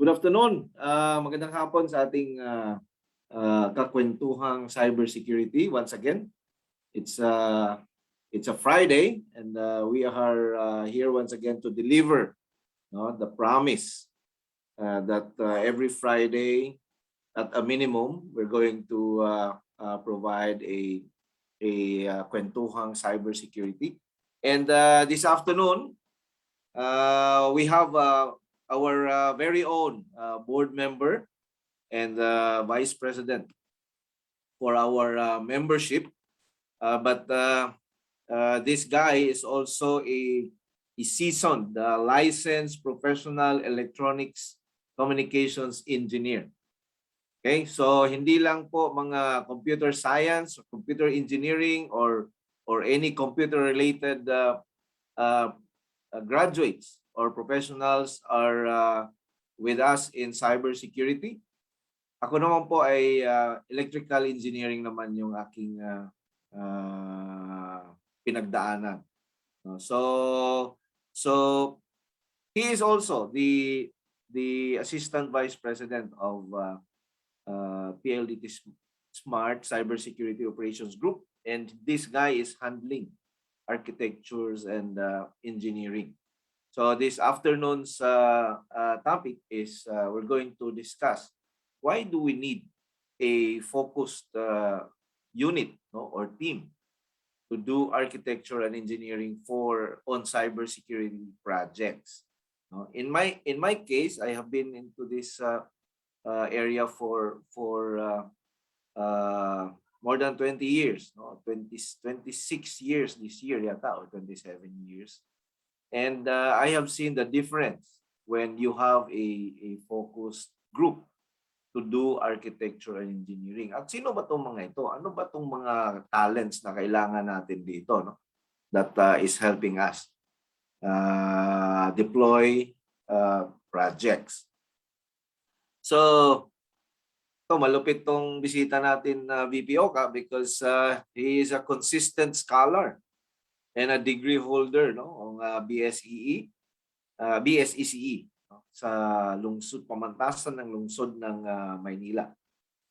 Good afternoon. Magandang hapon sa ating Kwentuhang Cybersecurity. Once again, it's a Friday, and we are here once again to deliver the promise that every Friday, at a minimum, we're going to provide a Kwentuhang Cybersecurity. And this afternoon, we have our very own board member and vice president for our membership. But this guy is also a seasoned licensed professional electronics communications engineer. Okay, so hindi lang po mga computer science or computer engineering or any computer related graduates or professionals are with us in cybersecurity. Ako naman po ay electrical engineering naman yung aking pinagdaanan. So he is also the assistant vice president of PLDT-Smart Cybersecurity Operations Group, and this guy is handling architectures and engineering. So this afternoon's topic is we're going to discuss why do we need a focused unit or team to do architecture and engineering on cybersecurity projects. In my case, I have been into this area for more than 20 years, 26 years this year yata, or 27 years. And I have seen the difference when you have a focused group to do architecture and engineering. At sino ba itong mga ito? Ano ba itong mga talents na kailangan natin dito, that is helping us deploy projects? So, malupit tong bisita natin na VP Oka because he is a consistent scholar and a degree holder ng BSECE sa lungsod, pamantasan ng lungsod ng Maynila.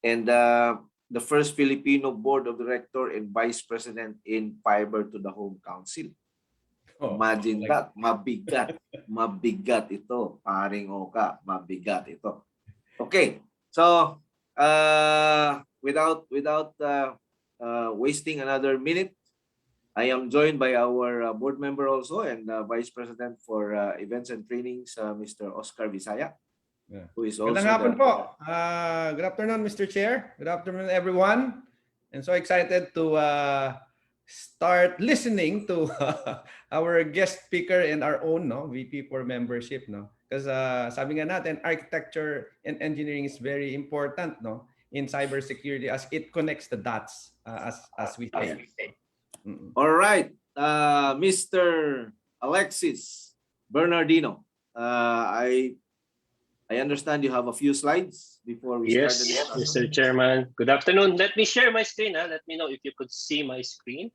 And the first Filipino Board of Director and Vice President in Fiber to the Home Council. Imagine that, mabigat. Mabigat ito, paring Oka, mabigat ito. Okay, so without wasting another minute, I am joined by our board member also and Vice President for Events and Trainings, Mr. Oscar Visaya, who is also po. Good afternoon, Mr. Chair. Good afternoon, everyone. And so excited to start listening to our guest speaker and our own VP for membership. Because sabi nga natin, architecture and engineering is very important in cybersecurity as it connects the dots, as we say. All right, Mr. Alexis Bernardino, I understand you have a few slides before we start the discussion. Yes, Mr. Chairman. Good afternoon. Let me share my screen. Let me know if you could see my screen.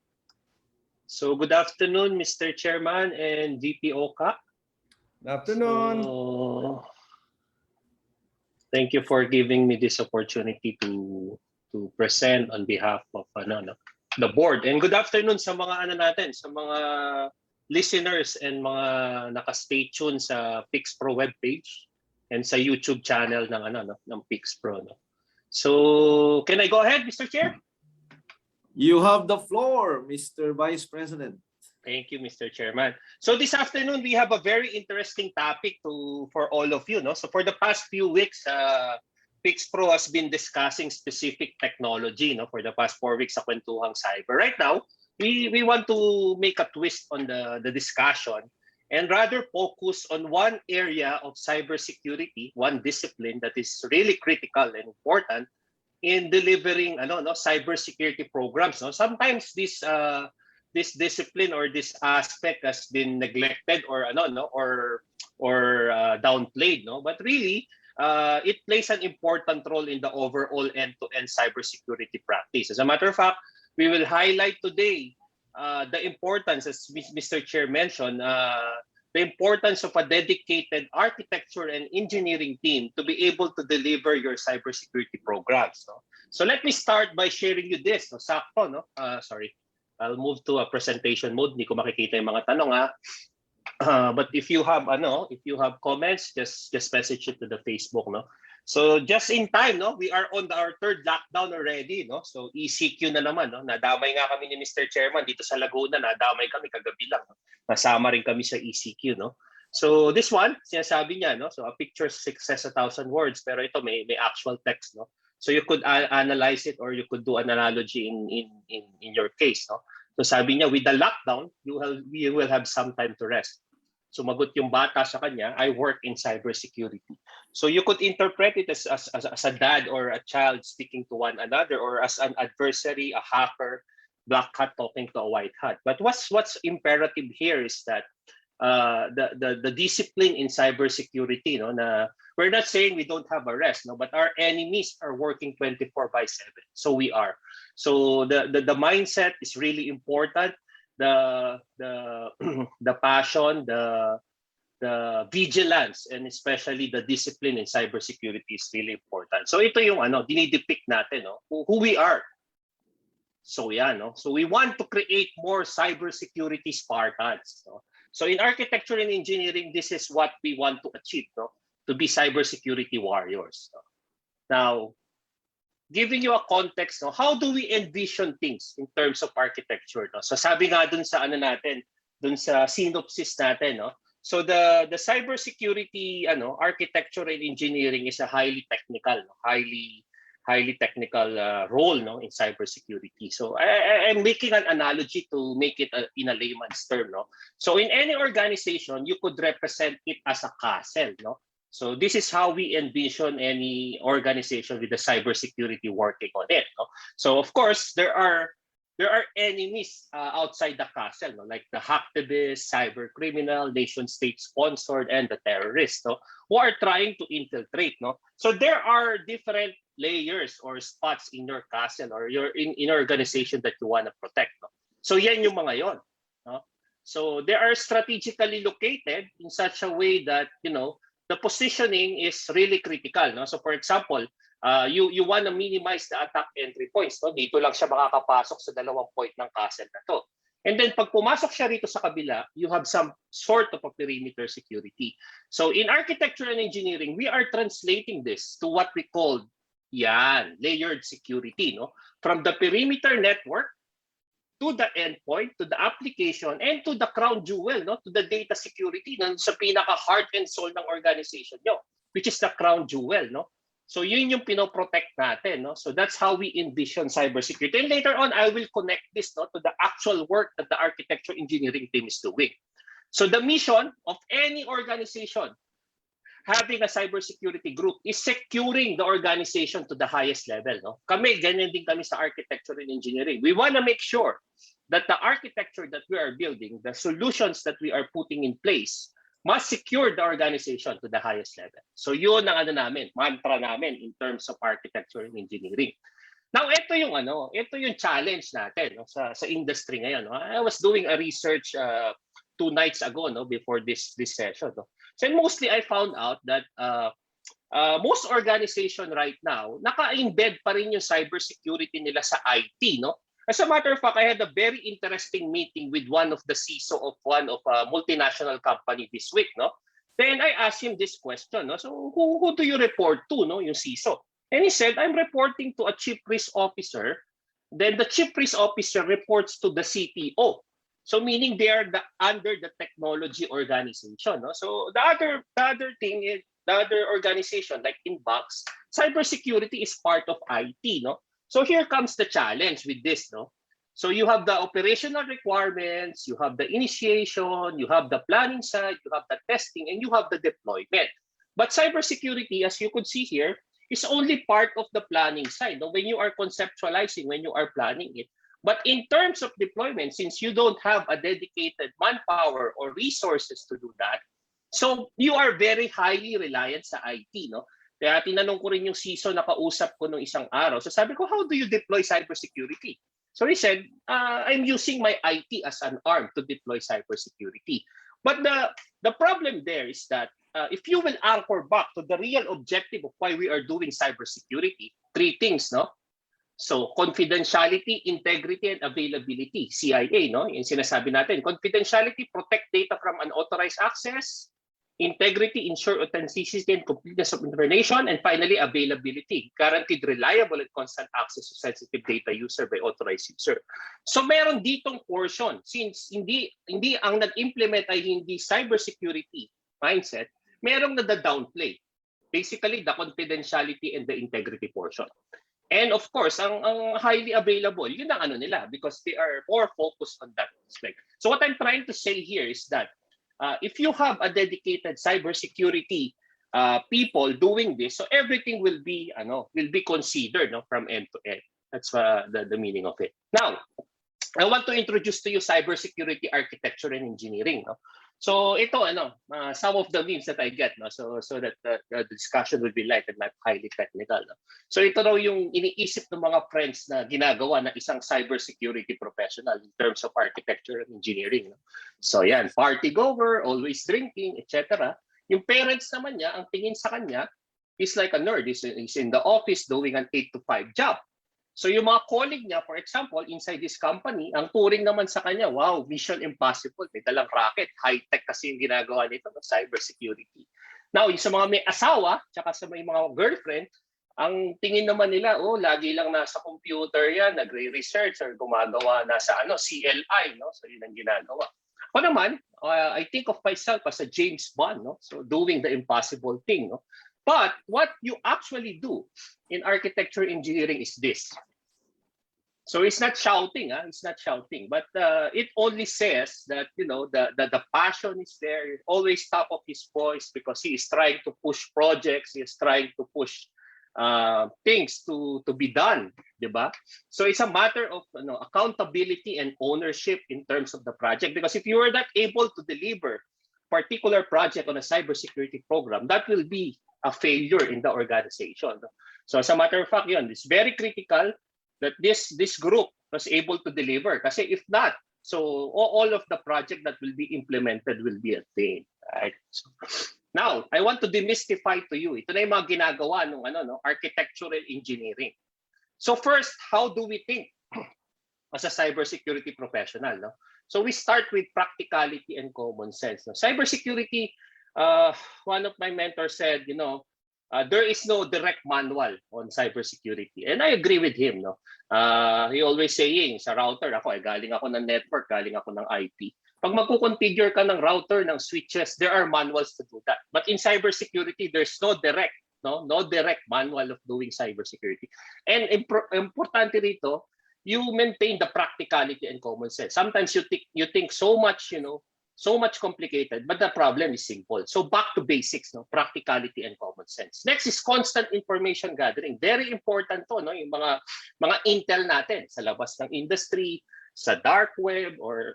So good afternoon, Mr. Chairman and VP Oka. Good afternoon. So, thank you for giving me this opportunity to present on behalf of the board. And good afternoon sa mga sa mga listeners and mga naka-stay tuned sa PixPro webpage and sa YouTube channel ng PixPro. So, can I go ahead, Mr. Chair? You have the floor, Mr. Vice President. Thank you, Mr. Chairman. So this afternoon, we have a very interesting topic for all of you. So for the past few weeks, PixPro has been discussing specific technology for the past 4 weeks sa Kwentuhang Cyber. Right now, we want to make a twist on the discussion and rather focus on one area of cybersecurity, one discipline that is really critical and important in delivering cybersecurity programs. Sometimes this discipline or this aspect has been neglected or downplayed, but really it plays an important role in the overall end-to-end cybersecurity practice. As a matter of fact, we will highlight today the importance, as Mr. Chair mentioned, the importance of a dedicated architecture and engineering team to be able to deliver your cybersecurity programs. No? So let me start by sharing you this. No? Sakto, no? Sorry. I'll move to a presentation mode. Hindi ko makikita yung mga tanong, ha? But if you have comments, just message it to the Facebook, no? So just in time, no, we are on our third lockdown already, no? So ECQ na naman, no? Nadamay nga kami ni Mr. Chairman dito sa Laguna, nadamay kami kagabi lang. No? Nasama rin kami sa ECQ, no? So this one, sinasabi niya, no? So a picture says 1,000 words, pero ito may actual text, no? So you could analyze it, or you could do an analogy in your case, no? So sabi niya, with the lockdown, you will have some time to rest. Sumagot yung bata sa kanya, I work in cybersecurity. So you could interpret it as a dad or a child speaking to one another, or as an adversary, a hacker, black hat talking to a white hat. But what's imperative here is that the discipline in cybersecurity, no, na we're not saying we don't have a rest, no, but our enemies are working 24/7. So we are. So the mindset is really important. The passion, the vigilance, and especially the discipline in cybersecurity is really important. So ito yung dinidepict natin, no, who we are. So yan, no. So we want to create more cybersecurity Spartans. No? So in architecture and engineering, this is what we want to achieve, no? To be cybersecurity warriors. No? Now, giving you a context, no, how do we envision things in terms of architecture? No? So sabi nga dun sa dun sa synopsis natin, no? So the cybersecurity architecture and engineering is a highly technical, no? highly technical role, no, in cybersecurity. So I'm making an analogy to make it in a layman's term, no. So in any organization, you could represent it as a castle, no. So this is how we envision any organization with the cybersecurity working on it. No? So of course there are enemies outside the castle, no? Like the hacktivists, cyber criminal, nation state sponsored, and the terrorists, no? Who are trying to infiltrate. No? So there are different layers or spots in your castle or in organization that you want to protect. No? So yan yung mga yon. No? So they are strategically located in such a way that the positioning is really critical. No? So for example, you want to minimize the attack entry points. No? Dito lang siya makakapasok sa 2 point ng castle na to. And then pag pumasok siya rito sa kabila, you have some sort of a perimeter security. So in architecture and engineering, we are translating this to what we call layered security. No? From the perimeter network to the endpoint, to the application, and to the crown jewel, no, to the data security, no, sa pinaka heart and soul ng organization nyo, which is the crown jewel, no. So yun yung pinoprotect natin, no. So that's how we envision cybersecurity. And later on, I will connect this, no, to the actual work that the architecture engineering team is doing. So the mission of any organization having a cybersecurity group is securing the organization to the highest level. No? Kami, ganyan din kami sa architecture and engineering. We want to make sure that the architecture that we are building, the solutions that we are putting in place, must secure the organization to the highest level. So yun ang mantra namin in terms of architecture and engineering. Now, ito yung challenge natin, no, sa industry ngayon. No? I was doing a research 2 nights ago, no, before this session. No? So mostly I found out that most organization right now, naka-embed pa rin yung cybersecurity nila sa IT. No? As a matter of fact, I had a very interesting meeting with one of the CISO of one of a multinational company this week. No? Then I asked him this question. No? So who do you report to, no? Yung CISO? And he said, I'm reporting to a chief risk officer. Then the chief risk officer reports to the CTO. So meaning they are under the technology organization. No? So the other thing is, the other organization, like in Box, cybersecurity is part of IT. No? So here comes the challenge with this. No? So you have the operational requirements, you have the initiation, you have the planning side, you have the testing, and you have the deployment. But cybersecurity, as you could see here, is only part of the planning side. No? When you are conceptualizing, when you are planning it. But in terms of deployment, since you don't have a dedicated manpower or resources to do that, so you are very highly reliant sa IT. No? Kaya tinanong ko rin yung CISO na kausap ko nung isang araw. So sabi ko, how do you deploy cybersecurity? So he said, I'm using my IT as an arm to deploy cybersecurity. But the problem there is that if you will anchor back to the real objective of why we are doing cybersecurity, three things, no? So confidentiality, integrity, and availability, CIA, no? Yung sinasabi natin. Confidentiality, protect data from unauthorized access. Integrity, ensure authenticity and completeness of information. And finally, availability, guaranteed reliable and constant access to sensitive data user by authorized user. So meron ditong portion, since hindi ang nag-implement ay hindi cybersecurity mindset, merong nada-downplay. Basically, the confidentiality and the integrity portion. And of course, ang highly available, yun ang ano nila because they are more focused on that aspect. So what I'm trying to say here is that if you have a dedicated cybersecurity people doing this, so everything will be considered, no, from end to end. That's the meaning of it. Now, I want to introduce to you cybersecurity architecture and engineering. No? So ito some of the memes that I get, no, so that the discussion will be light and not highly technical. No? So ito raw yung iniisip ng mga friends na ginagawa na isang cybersecurity professional in terms of architecture and engineering. No? So yan, party goer, always drinking, etc. Yung parents naman niya, ang tingin sa kanya is like a nerd. He's in the office doing an 8 to 5 job. So yung mga colleague niya, for example, inside this company, ang turing naman sa kanya, wow, mission impossible, may dalang racket, high-tech kasi yung ginagawa nito ng cybersecurity. Now, yung sa mga may asawa, tsaka sa may mga girlfriend, ang tingin naman nila, lagi lang nasa computer yan, nagre-research or gumagawa nasa CLI, no? So yun ang ginagawa. Ako naman, I think of myself as a James Bond, no? So doing the impossible thing, no? But what you actually do in architecture engineering is this. So it's not shouting, it's not shouting, but it only says that the passion is there. It's always top of his voice because he is trying to push projects. He is trying to push things to be done, diba? So it's a matter of accountability and ownership in terms of the project. Because if you are not able to deliver particular project on a cybersecurity program, that will be a failure in the organization. So as a matter of fact, it's very critical that this group was able to deliver. Kasi if not, so all of the project that will be implemented will be a fail. Right? So, now, I want to demystify to you. Ito na yung mga ginagawa ng architectural engineering. So first, how do we think as a cybersecurity professional? No? So we start with practicality and common sense. No? Cybersecurity, one of my mentors said, there is no direct manual on cybersecurity. And I agree with him. No? He always saying, sa router, galing ako ng network, galing ako ng IP. Pag magkukonfigure ka ng router, ng switches, there are manuals to do that. But in cybersecurity, there's no direct manual of doing cybersecurity. And importante rito, you maintain the practicality and common sense. Sometimes you think so much, so much complicated, but the problem is simple. So back to basics, practicality and common sense. Next is constant information gathering. Very important to, yung mga intel natin sa labas ng industry, sa dark web, or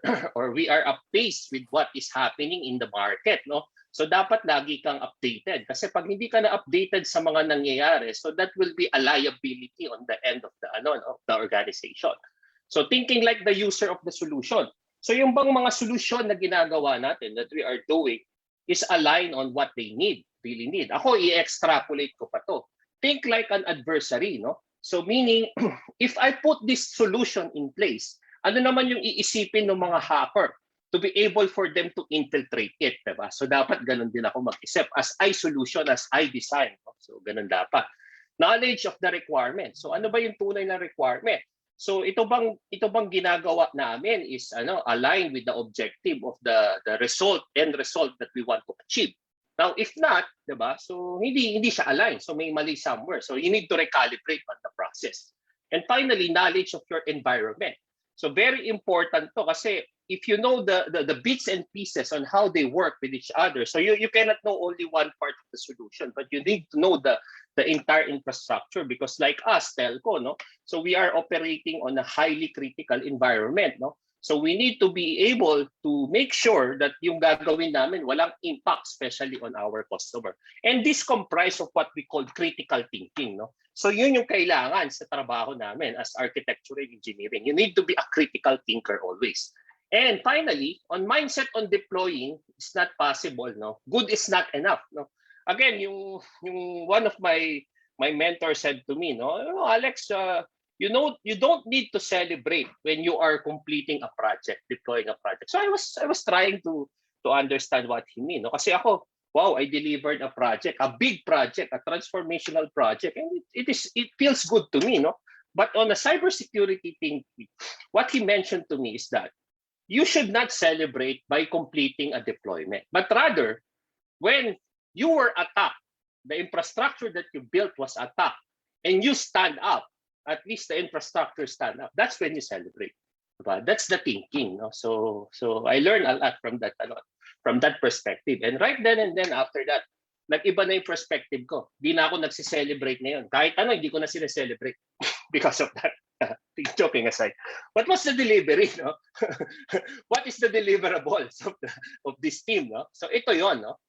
we are updated with what is happening in the market, no? So dapat lagi kang updated kasi pag hindi ka na updated sa mga nangyayari, so that will be a liability on the end of the organization. So thinking like the user of the solution. So yung bang mga solution na ginagawa natin that we are doing is aligned on what they really need. Ako i-extrapolate ko pa to. Think like an adversary, no? So meaning if I put this solution in place, ano naman yung iisipin ng mga hacker to be able for them to infiltrate it, diba? So dapat ganun din ako mag-isip as I solution, as I design. No? So ganun dapat. Knowledge of the requirement. So ano ba yung tunay na requirement? So ito bang ginagawa namin is aligned with the objective of the end result that we want to achieve. Now if not, diba? So hindi siya aligned. So may mali somewhere. So you need to recalibrate on the process. And finally, knowledge of your environment. So very important to kasi if you know the bits and pieces on how they work with each other, so you cannot know only one part of the solution, but you need to know the entire infrastructure because like us, telco, no? So we are operating on a highly critical environment, no? So we need to be able to make sure that yung gagawin namin walang impact, especially on our customer. And this comprise of what we call critical thinking, no? So yun yung kailangan sa trabaho namin as architectural engineering. You need to be a critical thinker always. And finally, on mindset on deploying, it's not possible, no? Good is not enough, no? Again, yung one of my mentors said to me, no, "Oh, Alex, you know, you don't need to celebrate when you are completing a project, deploying a project." So I was trying to understand what he mean, no? Kasi ako, wow, I delivered a project, a big project, a transformational project, and it feels good to me, no? But on a cybersecurity thing, what he mentioned to me is that you should not celebrate by completing a deployment, but rather when you were attacked, the infrastructure that you built was attacked, and you stand up, at least the infrastructure stand up, that's when you celebrate. Diba? That's the thinking. No? So I learned a lot from that, from that perspective. And right then and then after that, nag-iba na yung perspective ko. Di na ako nagsi-celebrate na yun. Kahit ano, hindi ko na sila-celebrate because of that. Joking aside. What was the delivery? No? What is the deliverables of this team? No? So ito yon, no?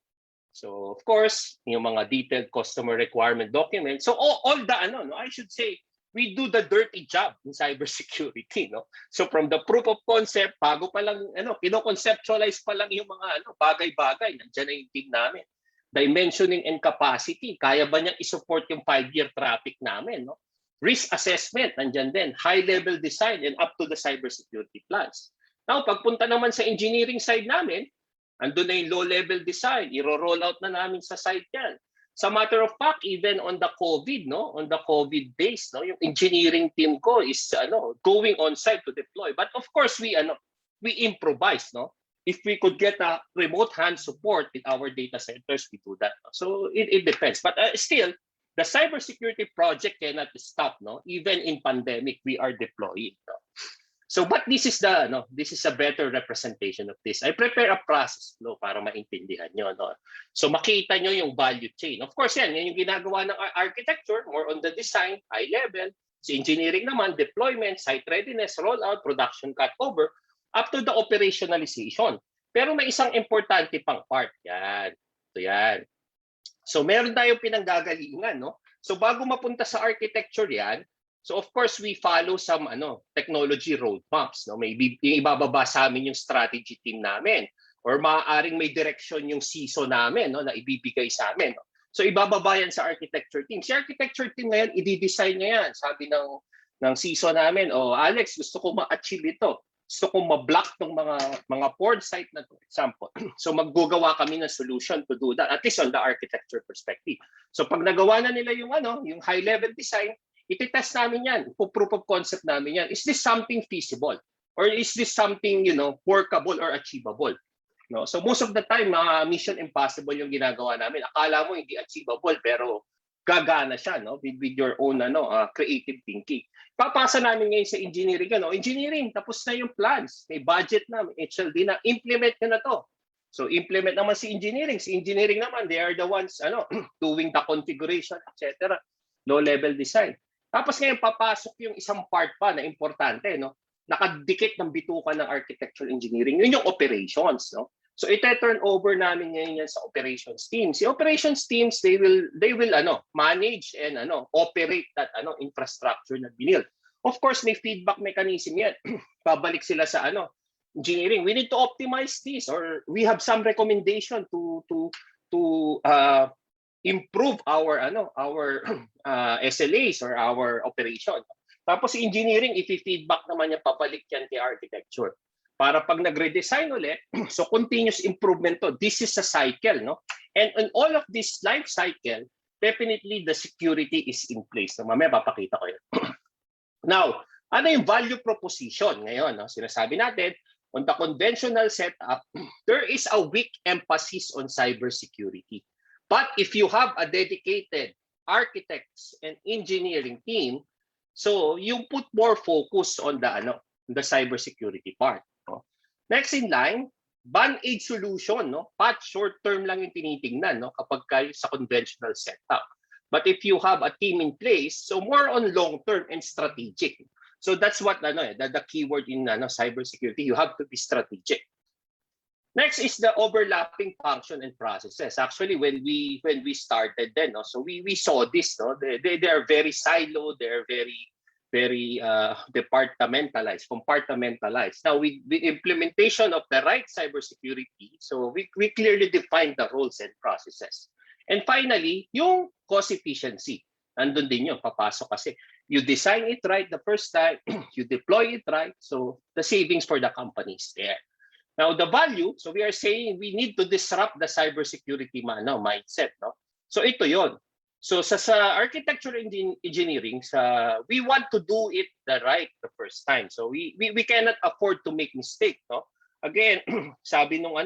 So of course, yung mga detailed customer requirement documents. So all the no, I should say, we do the dirty job in cybersecurity, no? So from the proof of concept, bago pa lang kino-conceptualize pa lang yung mga bagay-bagay, nandiyan na yung team namin. Dimensioning and capacity, kaya ba niyang i-support yung 5-year traffic namin, no? Risk assessment, nandiyan din. High-level design and up to the cybersecurity plans. Now, pagpunta naman sa engineering side namin, andun na yung low-level design. I-roll out na namin sa site yan. Sa matter of fact, even on the COVID, no, on the COVID days, no, yung engineering team ko is going on site to deploy. But of course, we improvise, no. If we could get a remote hand support in our data centers, we do that. No? So it depends. But still, the cybersecurity project cannot stop, no? Even in pandemic, we are deploying. No? So, but this is a better representation of this. I prepare a process flow para maintindihan nyo, no? So, makita nyo yung value chain. Of course, yan yung ginagawa ng architecture, more on the design, high level. Sa engineering naman, deployment, site readiness, rollout, production cutover, up to the operationalization. Pero may isang importante pang part. Yan. So, yan. So meron tayong pinanggagalingan, no? So bago mapunta sa architecture yan, so of course we follow some technology roadmaps, no? Maybe ibababa sa amin yung strategy team namin or maaaring may direction yung CISO namin, no, na ibibigay sa amin. No? So ibababa yan sa architecture team. Si architecture team ngayon, i-design niya yan. Sabi ng CISO namin, "Oh, Alex, gusto ko ma-achieve ito. Gusto kong ma-block ng mga port site na to," example. So maggugawa kami ng solution to do that, at least on the architecture perspective. So pag nagawa na nila yung high level design, iti-test namin yan, proof of concept namin yan. Is this something feasible? Or is this something, workable or achievable? No? So most of the time, mission impossible yung ginagawa namin. Akala mo hindi achievable, pero gagana siya, no? With your own creative thinking. Papasa namin ngayon sa engineering, engineering, tapos na yung plans, may budget na, may HLD na, implement nyo na to. So implement naman si engineering. Si engineering naman, they are the ones doing the configuration, etc. Low level design. Tapos ngayon papasok yung isang part pa na importante, no? Nakadikit ng bitukan ng architectural engineering. Yun yung operations, no? So ite-turn over namin ngayon yan sa operations teams. Si operations teams, they will manage and operate that infrastructure na build. Of course, may feedback mechanism yan. Babalik sila sa engineering. We need to optimize this, or we have some recommendation to improve our SLAs or our operation. Tapos si engineering, i-feedback naman niya, pabalik yan kay architecture. Para pag nagre-design ulit, so continuous improvement to. This is a cycle, no? And in all of this life cycle, definitely the security is in place. So, mamaya papakita ko yun. Now, ano yung value proposition ngayon? No? Sinasabi natin, on the conventional setup, there is a weak emphasis on cybersecurity. But if you have a dedicated architects and engineering team, so you put more focus on the cybersecurity part. No? Next in line, band-aid solution, no? Patch short-term lang yung tinitingnan, no? Kapag kayo sa conventional setup. But if you have a team in place, so more on long-term and strategic. So that's what the keyword in cybersecurity. You have to be strategic. Next is the overlapping function and processes. Actually, when we started then, no? So we saw this, no? They are very siloed. They are very departmentalized, compartmentalized. Now, with the implementation of the right cybersecurity, so we clearly define the roles and processes. And finally, yung cost efficiency. Nandun din yun, papasok kasi. You design it right the first time, you deploy it right, so the savings for the company is there. Now, the value, so we are saying we need to disrupt the cybersecurity mindset. No? So ito yon. So sa architecture engineering, we want to do it the first time. So we cannot afford to make mistake. No? Again, sabi nung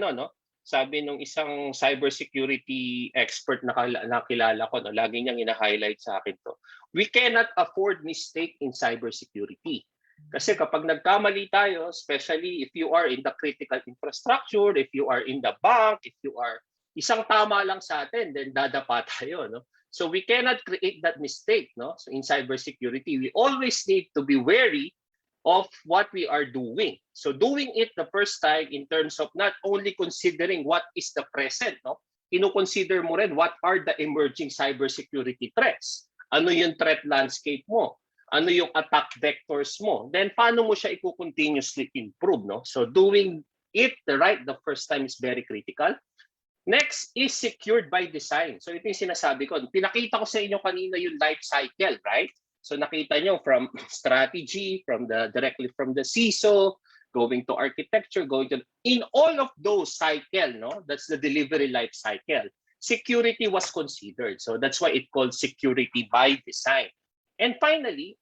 isang cybersecurity expert na kilala ko, no, lagi niyang ina-highlight sa akin to. We cannot afford mistake in cybersecurity. Kasi kapag nagkamali tayo, especially if you are in the critical infrastructure, if you are in the bank, if you are isang tama lang sa atin, then dadapa tayo, no? So we cannot create that mistake, no? So in cybersecurity, we always need to be wary of what we are doing. So doing it the first time in terms of not only considering what is the present, no? Ino-consider mo rin what are the emerging cybersecurity threats. Ano yung threat landscape mo? Ano yung attack vectors mo? Then paano mo siya i-continuously improve, no? So doing it the first time is very critical. Next is secured by design. So ito yung sinasabi ko. Pinakita ko sa inyo kanina yung life cycle, right? So nakita nyo from strategy, directly from the CISO, going to architecture, in all of those cycle, no? That's the delivery life cycle. Security was considered. So that's why it called security by design. And finally,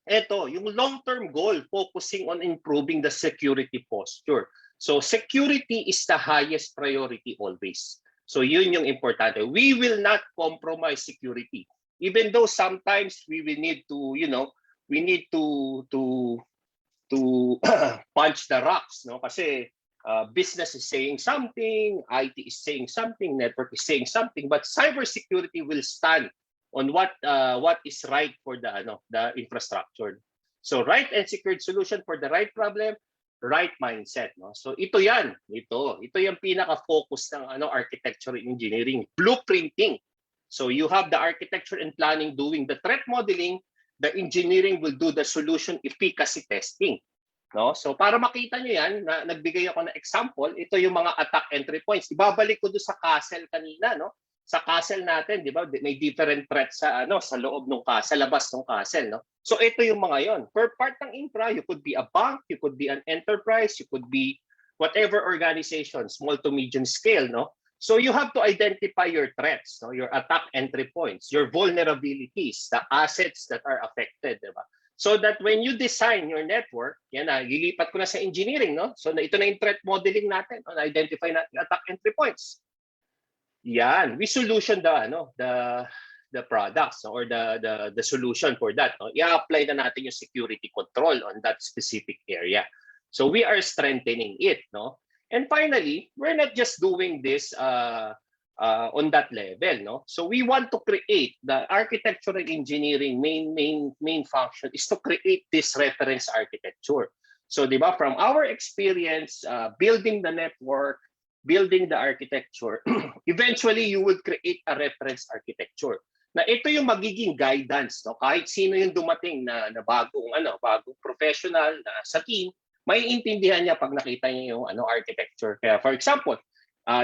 ito, yung long-term goal, focusing on improving the security posture. So security is the highest priority always. So yun yung importante. We will not compromise security. Even though sometimes we will need to, we need to punch the rocks, no? Kasi business is saying something, IT is saying something, network is saying something, but cybersecurity will stand on what is right for the infrastructure. So right and secured solution for the right problem, right mindset, no? So ito yan, ito yung pinaka-focus ng architecture engineering, blueprinting. So you have the architecture and planning doing the threat modeling, the engineering will do the solution efficacy testing. No? So para makita nyo yan, nagbigay ako ng example, ito yung mga attack entry points. Ibabalik ko doon sa castle kanina, no? Sa castle natin, di ba? May different threats sa loob ng castle, sa labas ng castle, no? So ito yung mga yon. Per part ng infra, you could be a bank, you could be an enterprise, you could be whatever organization, small to medium scale, no? So you have to identify your threats, no? Your attack entry points, your vulnerabilities, the assets that are affected, di ba? So that when you design your network, yan na, lilipat ko na sa engineering, no? So ito na yung threat modeling natin, no? Identify natin attack entry points. Yan, we solution the products, no? Or the solution for that, no? I-apply na natin yung security control on that specific area. So we are strengthening it, no? And finally, we're not just doing this on that level, no? So we want to create the architectural engineering main function is to create this reference architecture. So, di ba, from our experience building the network, building the architecture, eventually you will create a reference architecture. Na ito yung magiging guidance, no? Kahit sino yung dumating na bagong professional sa team, maiintindihan niya pag nakita niya yung architecture. Kaya for example,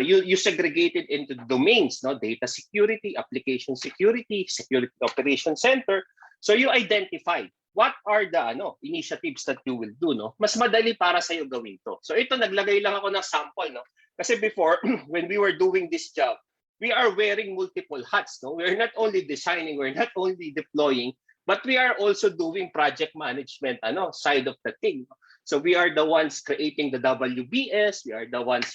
you segregated into domains, no? Data security, application security, security operation center. So you identify what are the initiatives that you will do, no? Mas madali para sa iyo gawin to. So ito, naglagay lang ako ng sample, no? Kasi before, when we were doing this job, we are wearing multiple hats, no? We're not only designing, we're not only deploying, but we are also doing project management side of the thing. So we are the ones creating the WBS, we are the ones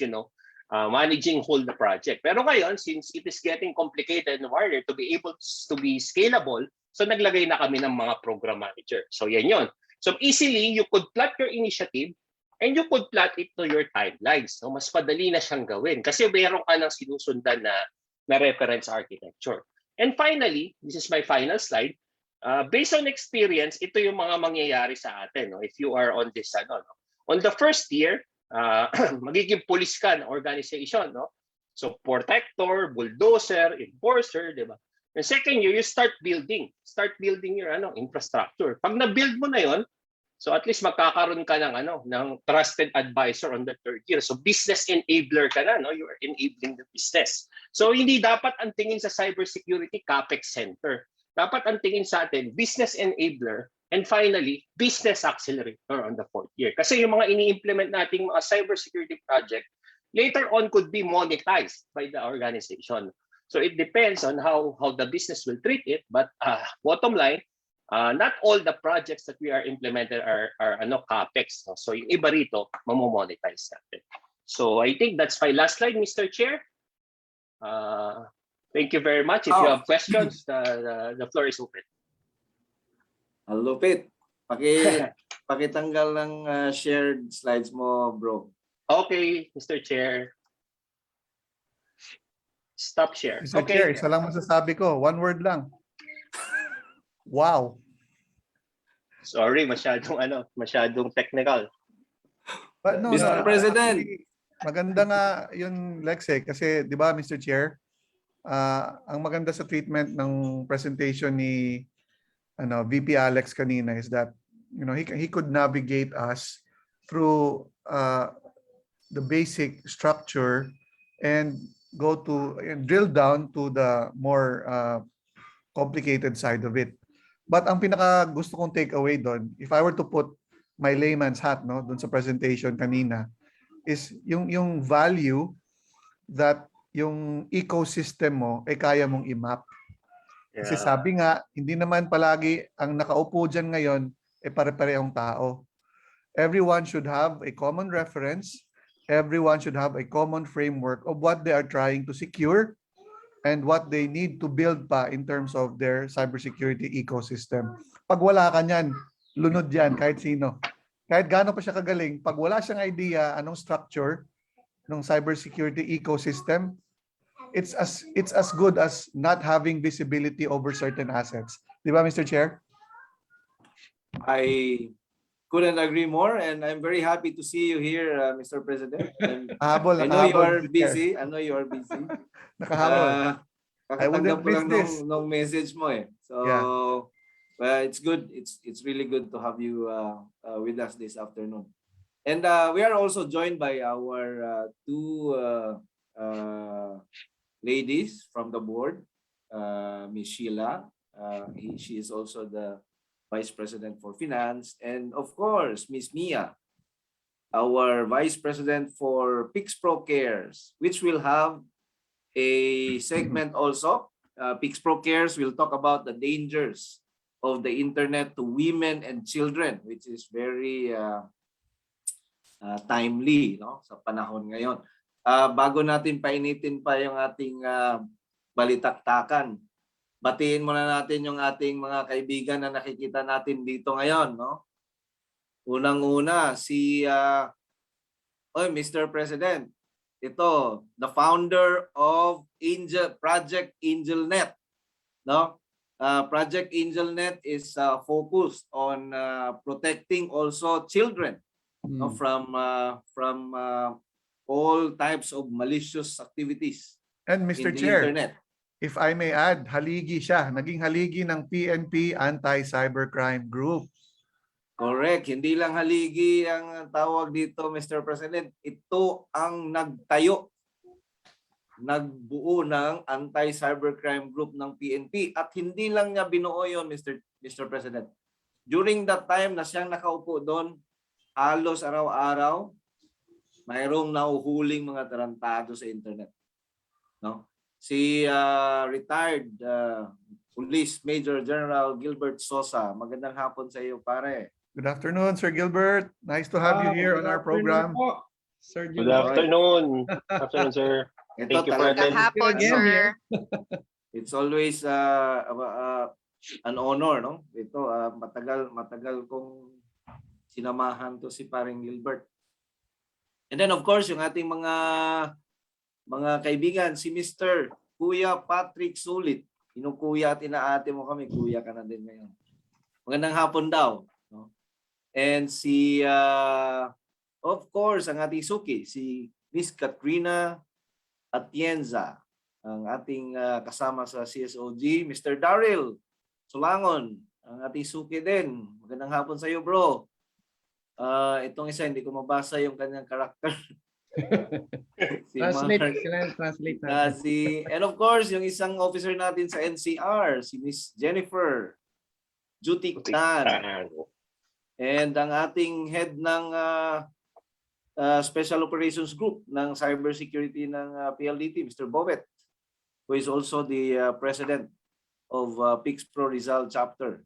managing whole the project. Pero ngayon, since it is getting complicated and harder to be able to be scalable, so naglagay na kami ng mga program manager. So yan yon. So easily, you could plot your initiative and you could plot it to your timelines. No? Mas madali na siyang gawin kasi meron ka ng sinusundan na reference architecture. And finally, this is my final slide. Based on experience, ito yung mga mangyayari sa atin. No? If you are on this, on the first year, magiging police ka ng organization. No? So protector, bulldozer, enforcer, di ba? And second year, you start building. Start building your infrastructure. Pag na-build mo na yon, so at least magkakaroon ka ng trusted advisor on the third year. So business enabler ka na, no? You are enabling the business. So hindi dapat ang tingin sa cybersecurity capex center. Dapat ang tingin sa atin business enabler, and finally business accelerator on the fourth year. Kasi yung mga ini-implement nating mga cybersecurity project later on could be monetized by the organization. So it depends on how the business will treat it, but bottom line, not all the projects that we are implemented are capex. No? So yung iba rito, mamomonetize natin. So I think that's my last slide, Mr. Chair. Thank you very much. If you have questions, the floor is open. Ang lupit. Pakitanggal ng shared slides mo, bro. Okay, Mr. Chair. Stop share. Mr. Okay. Chair, isa lang masasabi ko. One word lang. Wow. Sorry, masyadong technical. But no, Mr. President. actually, maganda nga yun, Lex, kasi di ba, Mr. Chair, ang maganda sa treatment ng presentation ni VP Alex kanina is that he could navigate us through the basic structure and go to and drill down to the more complicated side of it. But ang pinaka gusto kong take away doon, if I were to put my layman's hat doon sa presentation kanina, is yung value that yung ecosystem mo ay kaya mong i-map. Kasi sabi nga, hindi naman palagi ang nakaupo dyan ngayon ay pare-parehong tao. Everyone should have a common reference. Everyone should have a common framework of what they are trying to secure and what they need to build pa in terms of their cybersecurity ecosystem. Pag wala ka niyan, lunod yan kahit sino. Kahit gaano pa siya kagaling, pag wala siyang idea anong structure ng cybersecurity ecosystem, it's as good as not having visibility over certain assets. Di ba, Mr. Chair? I couldn't agree more, and I'm very happy to see you here, Mr. President. I know you are busy. I know you are busy. Nakahabol. I Kakatanggap wouldn't ko lang miss this. nung message mo eh. So, Yeah. well, it's good. It's really good to have you with us this afternoon. And we are also joined by our two ladies from the board, Ms. Sheila. She is also the Vice President for Finance, and of course, Ms. Mia, our Vice President for PixPro Cares, which will have a segment also. PixPro Cares will talk about the dangers of the internet to women and children, which is very timely, no, sa panahon ngayon. Bago natin painitin pa yung ating balitaktakan, batiin muna natin yung ating mga kaibigan na nakikita natin dito ngayon, no? Unang-una si Mr. President. Ito, the founder of Project AngelNet, no? Project AngelNet is focused on protecting also children, no, from all types of malicious activities. And Mr. in the Chair, internet. if I may add, haligi siya. Naging haligi ng PNP Anti-Cybercrime Group. Correct. Hindi lang haligi ang tawag dito, Mr. President. Ito ang nagbuo ng Anti-Cybercrime Group ng PNP. At hindi lang niya binuo yun, Mr. President. During that time na siyang nakaupo doon, halos araw-araw, mayroong nahuhuling mga tarantado sa internet. No? Si retired Police Major General Gilbert Sosa. Magandang hapon sa iyo, pare. Good afternoon, Sir Gilbert. Nice to have you here on our program. Sir Good Gilbert. afternoon. Afternoon, sir. Ito Thank you for talaga, attending. Kahapon, sir. it's always an honor, no? Ito matagal kong sinamahan to si paring Gilbert. And then of course, yung ating mga kaibigan, si Mr. Kuya Patrick Sulit. Inukuya at inaate mo kami, kuya ka na din ngayon. Magandang hapon daw, no? And si of course ang ating suki, si Miss Katrina Atienza. ang ating kasama sa CSOG, Mr. Daryl Sulangon, ang ating suki din. Magandang hapon sa iyo, bro. Itong isa, hindi ko mabasa yung kanyang karakter. Translate natin. And of course, yung isang officer natin sa NCR, si Miss Jennifer Jutiktan. And ang ating head ng Special Operations Group ng Cybersecurity ng PLDT, Mr. Bobet, who is also the president of PIX Pro Rizal Chapter.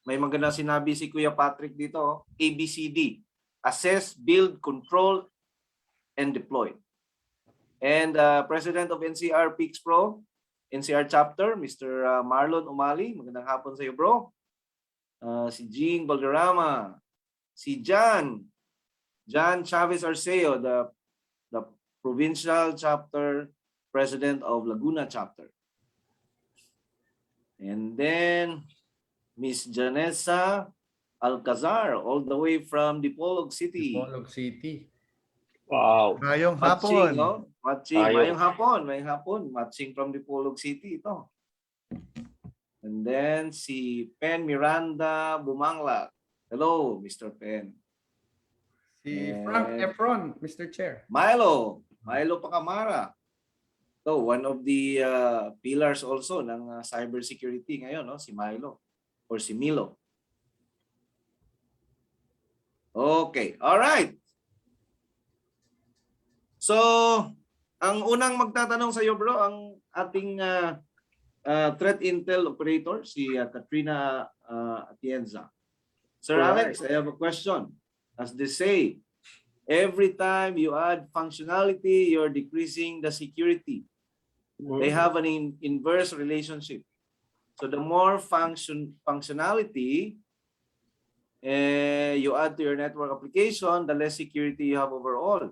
May magandang sinabi si Kuya Patrick dito, ABCD. Assess, build, control, and deploy. And President of NCR PIX Pro, NCR Chapter, Mr. Marlon Umali. Magandang hapon sa iyo, bro. Si Jean Balderrama. Si John Chavez Arceo, the Provincial Chapter President of Laguna Chapter. And then Miss Janessa Alcazar, all the way from Dipolog City. Dipolog City. Wow. Ngayong Matching, hapon. no? Matching. Mayong hapon. Matching from Dipolog City ito. And then si Pen Miranda Bumangla. Hello, Mr. Pen. Si Frank Efron, Mr. Chair. Milo Pacamara. So, one of the pillars also ng cybersecurity ngayon, no? Si Milo or si Milo. Okay, all right. So, ang unang magtatanong sa iyo, bro, ang ating threat intel operator, si Katrina Atienza. Sir Alex, I have a question. As they say, every time you add functionality, you're decreasing the security. They have an inverse relationship. So the more functionality you add to your network application, the less security you have overall.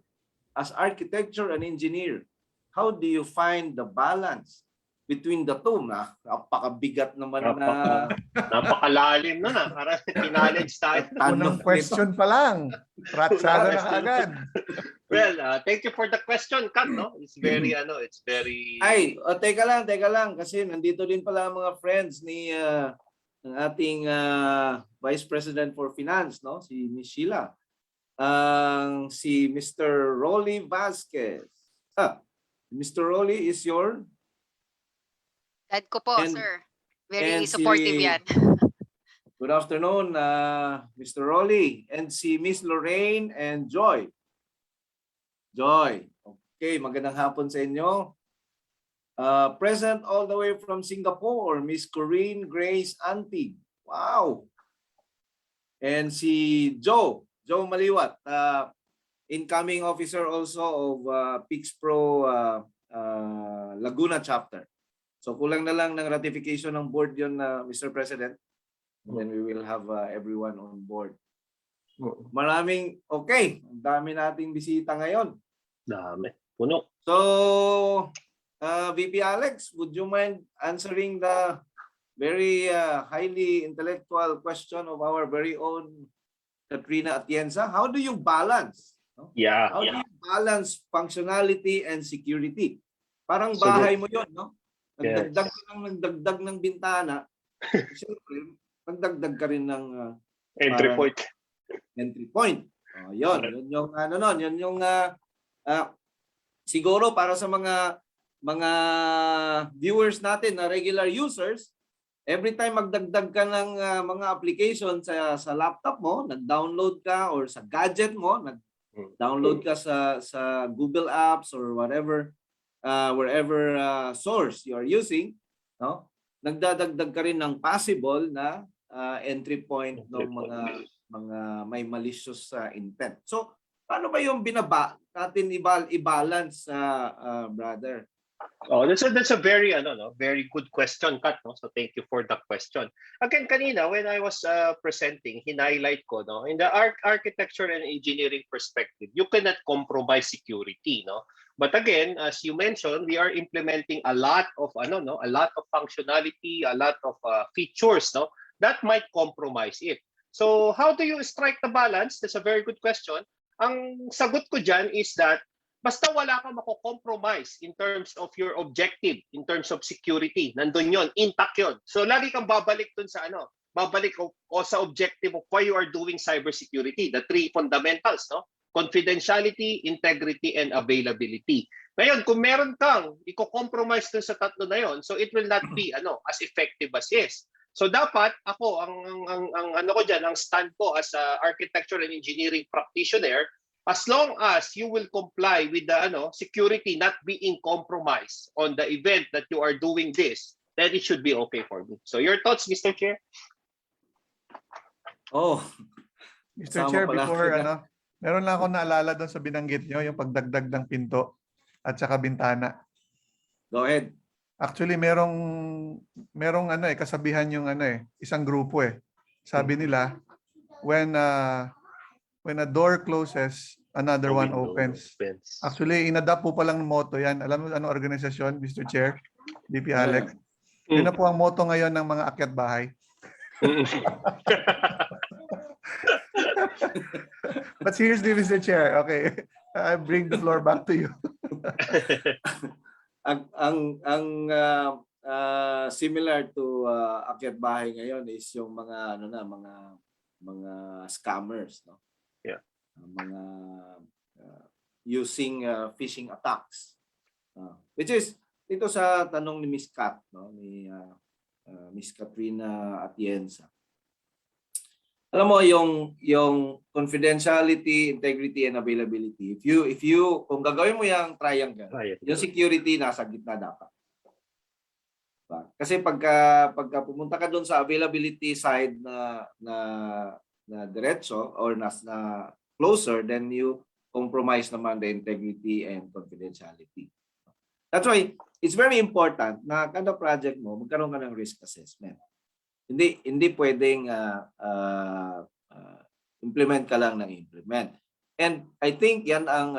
As architecture and engineer, how do you find the balance between the two? Napakabigat naman na. Napakalalim na. Parang knowledge tayo. Unang question pa lang. Pratsada na agad. Well, thank you for the question, Kat, no? It's very, Ay, teka lang. Kasi nandito din pala ang mga friends ni ng ating Vice President for Finance, no? Si Ms. Sheila. Si Mr. Rolly Vasquez. Mr. Rolly is your? Dad ko po, sir. Very supportive yan. Good afternoon, Mr. Rolly. And si Miss Lorraine and Joy. Okay, magandang hapon sa inyo. Present all the way from Singapore, Miss Corinne Grace Antig. Wow. And si Joe Maliwat, incoming officer also of PIX Pro Laguna Chapter. So kulang na lang ng ratification ng board yun, Mr. President. And then we will have everyone on board. Okay. Ang dami nating bisita ngayon. Dami. Puno. So, VP Alex, would you mind answering the very highly intellectual question of our very own Katrina Atienza? How do you balance? No? How do you balance functionality and security? Parang bahay mo yun, no? Nagdagdag ng bintana. Siyempre, nagdagdag ka rin ng entry point. Yun yung siguro para sa mga viewers natin na regular users, every time magdagdag ka ng mga application sa laptop mo, nag-download ka or sa gadget mo, nag-download ka sa Google Apps or whatever, wherever source you are using, no? Nagdadagdag ka rin ng possible na entry point ng mga may malicious intent. So, paano ba yung natin i-balance, brother? Oh, that's a very very good question, Kat, no? So thank you for the question. Again, kanina when I was presenting, hinighlight ko, no, in the architecture and engineering perspective, you cannot compromise security, no? But again, as you mentioned, we are implementing a lot of functionality, a lot of features, no, that might compromise it. So how do you strike the balance? That's a very good question. Ang sagot ko dyan is that basta wala kang mako-compromise in terms of your objective, in terms of security. Nandun yon, intact yun. So lagi kang babalik dun sa babalik o sa objective of why you are doing cybersecurity. The three fundamentals, no? Confidentiality, integrity, and availability. Ngayon, kung meron kang i-compromise dun sa tatlo na yon, so it will not be as effective as is. So dapat ako ang ano ko diyan, ang stand ko as a architecture and engineering practitioner, as long as you will comply with the security not being compromised on the event that you are doing this, then it should be okay for me. So your thoughts, Mr. Chair? Oh, Mr. kasama Chair, pala before kita. meron lang ako naalala doon sa binanggit nyo, yung pagdagdag ng pinto at saka bintana. Go ahead. Actually, merong kasabihan yung isang grupo Sabi nila, when a door closes, another one opens. Actually, inadapt po palang motto yan. Alam mo ano organisasyon, Mr. Chair? VP Alex. Yun na po ang motto ngayon ng mga akyat bahay. But seriously, Mr. Chair, okay, I bring the floor back to you. Similar to akyat bahay ngayon is yung mga mga scammers, no? Yeah. Mga using phishing attacks. Which is dito sa tanong ni Miss Kat, no, ni Miss Katrina Atienza. Alam mo yung confidentiality, integrity, and availability. If you kung gagawin mo yung triangle, yung security nasa gitna dapat. Kasi pagka pumunta ka doon sa availability side na diretso or na closer, then you compromise naman the integrity and confidentiality. That's why it's very important na kada project mo magkaroon ka ng risk assessment. Hindi pwedeng implement ka lang ng implement. And I think yan ang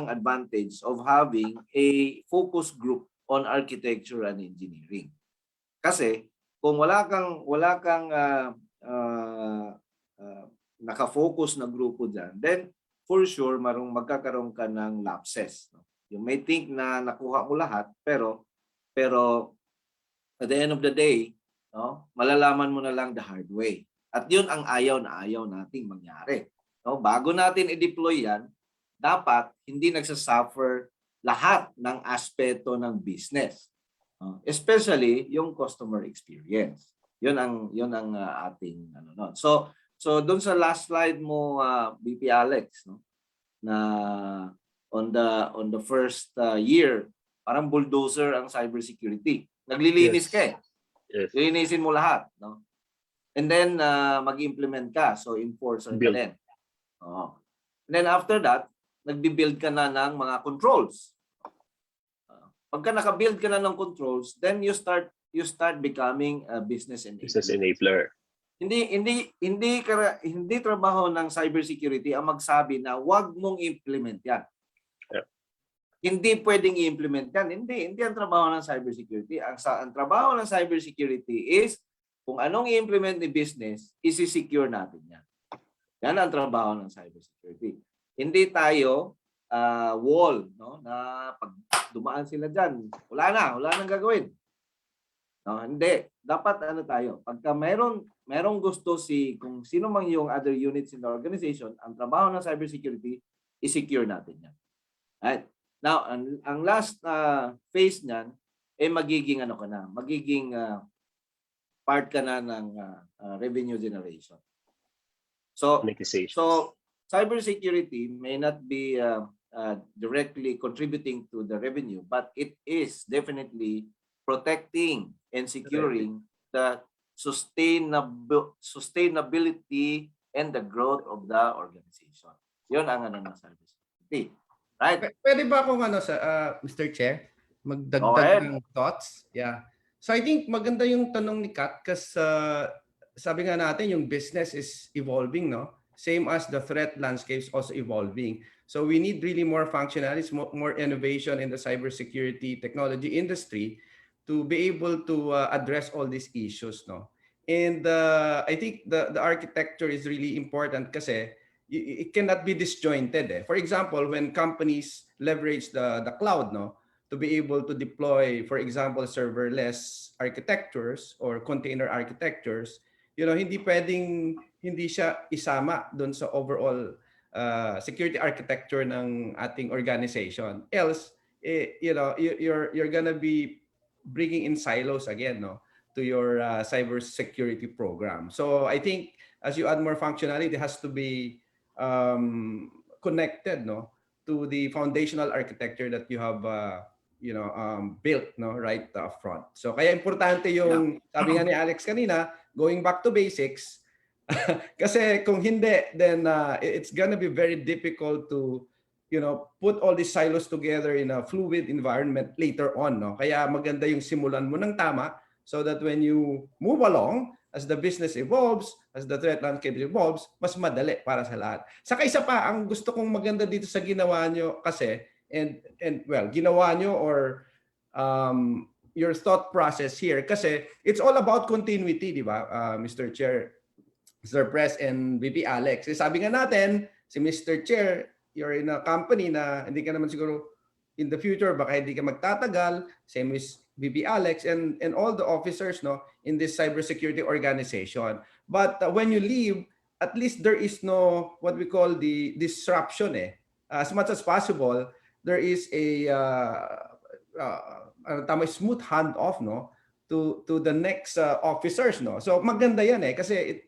advantage of having a focus group on architecture and engineering. Kasi kung wala kang naka-focus na grupo diyan, then for sure magkakaroon ka ng lapses, no? You may think na nakuha mo lahat, pero at the end of the day, no, malalaman mo na lang the hard way. At yun ang ayaw nating mangyari. No? Bago natin i-deploy yan, dapat hindi nagsasuffer lahat ng aspeto ng business. No? Especially yung customer experience. Yun ang ating no. So doon sa last slide mo, VP Alex, no, na on the first year, parang bulldozer ang cybersecurity. Naglilinis ka Yes. Linisin mo lahat, no? And then mag-implement ka, so enforcer ka din. And then after that, nagbi-build ka na ng mga controls. Pagka naka-build ka na ng controls, then you start becoming a business enabler. Business enabler. Hindi trabaho ng cybersecurity ang magsabi na wag mong implement yan. Hindi pwedeng i-implement yan. Hindi ang trabaho ng cybersecurity. Ang trabaho ng cybersecurity is kung anong i-implement ni business, isi-secure natin yan. Yan ang trabaho ng cybersecurity. Hindi tayo wall, no, na pag dumaan sila dyan, wala nang gagawin. No, hindi. Dapat tayo. Pagka merong gusto kung sino mang yung other units in the organization, ang trabaho ng cybersecurity, i-secure natin yan. Right? Now, ang last phase niyan magiging magiging part ka na ng revenue generation. So cybersecurity may not be directly contributing to the revenue, but it is definitely protecting and securing the sustainability and the growth of the organization. Yun ang ng cybersecurity. Right. Pwede ba akong Mr. Chair, magdagdag ng thoughts? Yeah. So I think maganda yung tanong ni Kat kasi sabi nga natin yung business is evolving, no? Same as the threat landscape is also evolving. So we need really more functionalities, more innovation in the cybersecurity technology industry to be able to address all these issues, no? And I think the architecture is really important kasi it cannot be disjointed. For example, when companies leverage the cloud, no, to be able to deploy, for example, serverless architectures or container architectures, hindi siya isama doon sa overall security architecture ng ating organization. Else, you're gonna be bringing in silos again, no, to your cybersecurity program. So I think as you add more functionality, it has to be connected, no, to the foundational architecture that you have built, no, right up front. So kaya importante yung sabi nga ni Alex kanina, going back to basics. Kasi kung hindi, then it's gonna be very difficult to put all these silos together in a fluid environment later on, no? Kaya maganda yung simulan mo ng tama so that when you move along, as the business evolves, as the threat landscape evolves, mas madali para sa lahat. Saka isa pa, ang gusto kong maganda dito sa ginawa nyo kasi, and well, ginawa nyo or your thought process here, kasi it's all about continuity, di ba, Mr. Chair, Mr. Press, and VP Alex. Sabi nga natin, si Mr. Chair, you're in a company na hindi ka naman siguro in the future, baka hindi ka magtatagal, same as VP Alex and all the officers, no, in this cybersecurity organization. But when you leave, at least there is no what we call the disruption. As much as possible, there is a smooth handoff, no, to the next officers, no. So maganda yan kasi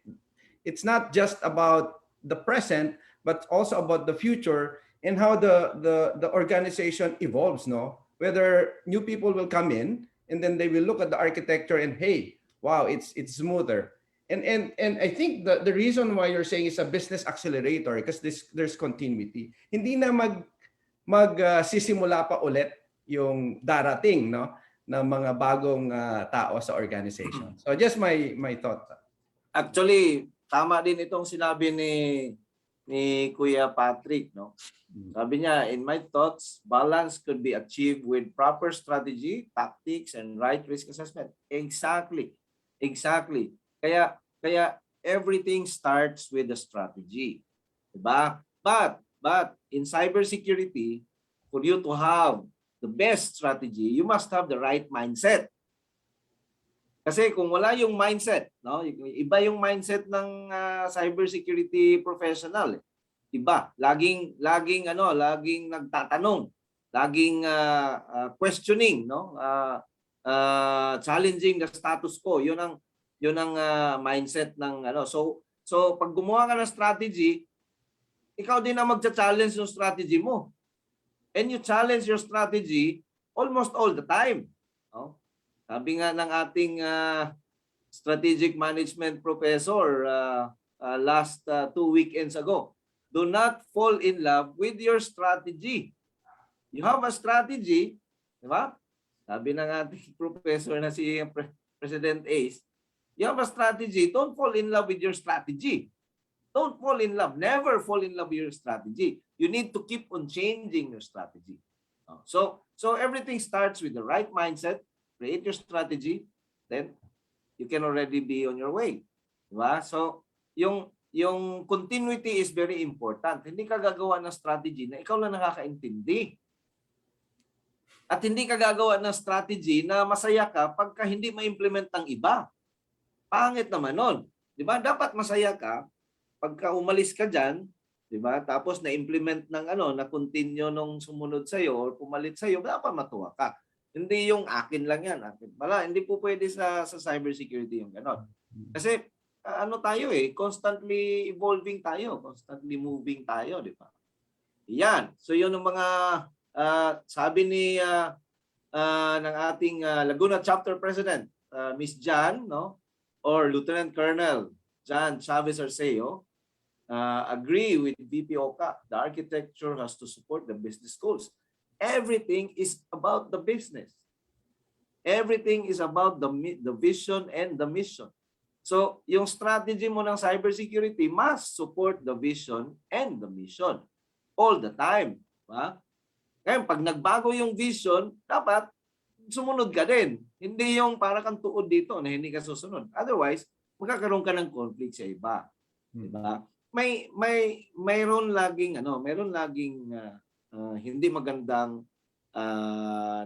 it's not just about the present, but also about the future and how the organization evolves, no? Whether new people will come in and then they will look at the architecture and hey, wow, it's smoother. And I think the reason why you're saying it's a business accelerator because there's continuity. Hindi na sisimula pa ulit yung darating, no, na mga bagong tao sa organization. So just my thought. Actually, tama din itong sinabi ni Kuya Patrick, no? Sabi niya, in my thoughts, balance could be achieved with proper strategy, tactics, and right risk assessment. Exactly. Kaya everything starts with the strategy. Diba? But in cybersecurity, for you to have the best strategy, you must have the right mindset. Kasi kung wala yung mindset, no, iba yung mindset ng cybersecurity professional. Iba, laging nagtatanong, laging questioning, no, challenging the status quo. Yun ang mindset ng So pag gumawa ka ng strategy, ikaw din ang magcha-challenge yung strategy mo. And you challenge your strategy almost all the time, no? Sabi nga ng ating strategic management professor last 2 weekends ago, do not fall in love with your strategy. You have a strategy, di ba? Sabi ng ating professor na si President Ace, you have a strategy, don't fall in love with your strategy. Don't fall in love, never fall in love with your strategy. You need to keep on changing your strategy. So everything starts with the right mindset. Create your strategy, then you can already be on your way. Diba? So, yung continuity is very important. Hindi ka gagawa ng strategy na ikaw lang nakakaintindi. At hindi ka gagawa ng strategy na masaya ka pagka hindi ma-implement ng iba. Pangit naman nun. Diba? Dapat masaya ka pagka umalis ka dyan, diba? Tapos na-implement ng na continue nung sumunod sa'yo or pumalit sa'yo, dapat matuwa ka. Hindi yung akin lang yan. Hindi po pwede sa cybersecurity yung gano'n. Kasi tayo constantly evolving tayo, constantly moving tayo, di ba? Yan. So yun ang mga sabi ng ating Laguna Chapter President, Miss Jan, no? Or Lieutenant Colonel Jan Chavez Arceo, agree with VP Oka. The architecture has to support the business goals. Everything is about the business. Everything is about the vision and the mission. So, yung strategy mo ng cybersecurity must support the vision and the mission all the time. Diba? Ngayon, pag nagbago yung vision, dapat sumunod ka din. Hindi yung para kang tuod dito na hindi ka susunod. Otherwise, magkakaroon ka ng conflict sa iba. Diba? mayroon laging hindi magandang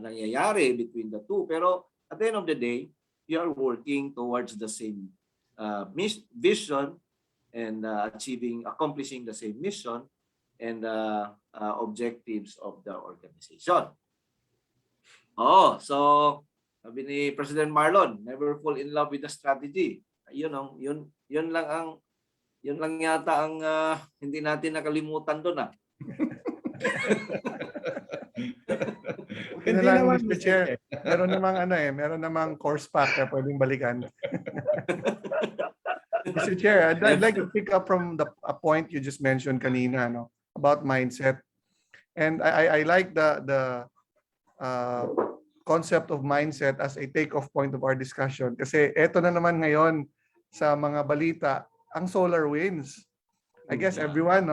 nangyayari between the two, pero at the end of the day, you are working towards the same vision and accomplishing the same mission and objectives of the organization. Oh, so sabi ni President Marlon, never fall in love with the strategy. Yun lang yata ang hindi natin nakalimutan doon. Hindi lang, Mr. Chair. Meron namang course pack na pwedeng balikan. Mr. Chair, I'd like to pick up from a point you just mentioned kanina, about mindset. And I like the concept of mindset as a take-off point of our discussion. Kasi eto na naman ngayon sa mga balita, ang SolarWinds. I guess everyone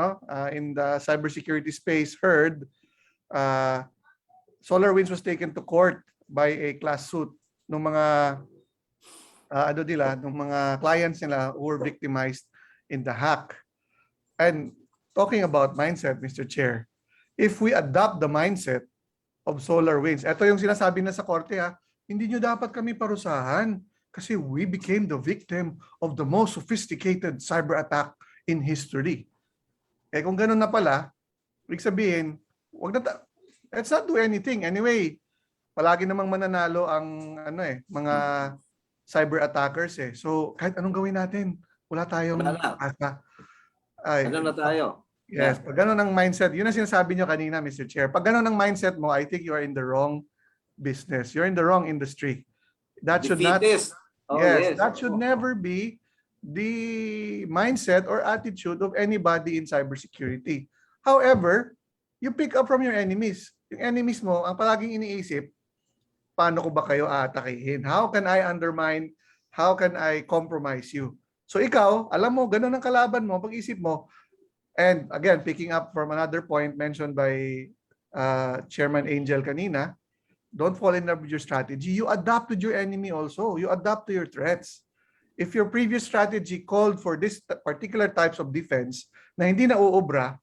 in the cybersecurity space heard SolarWinds was taken to court by a class suit ng mga ng mga clients nila who were victimized in the hack. And talking about mindset, Mr. Chair, if we adopt the mindset of SolarWinds, ito yung sinasabi na sa korte, hindi nyo dapat kami parusahan kasi we became the victim of the most sophisticated cyber attack in history. Kung ganun na pala, ibig sabihin, let's not do anything. Anyway, palagi namang mananalo ang mga cyber attackers . So kahit anong gawin natin, wala tayong asa. Ano na tayo? Yes, pag gano'n ang mindset, yun ang sinasabi nyo kanina, Mr. Chair. Pag gano'n ang mindset mo, I think you are in the wrong business. You're in the wrong industry. That should not. Yes, that should never be the mindset or attitude of anybody in cybersecurity. However, you pick up from your enemies. Yung enemies mo, ang palaging iniisip, paano ko ba kayo aatakihin? How can I undermine? How can I compromise you? So ikaw, alam mo, ganun ang kalaban mo, pag-isip mo. And again, picking up from another point mentioned by Chairman Angel kanina, don't fall in love with your strategy. You adapt to your enemy also. You adapt to your threats. If your previous strategy called for this particular types of defense na hindi na uubra,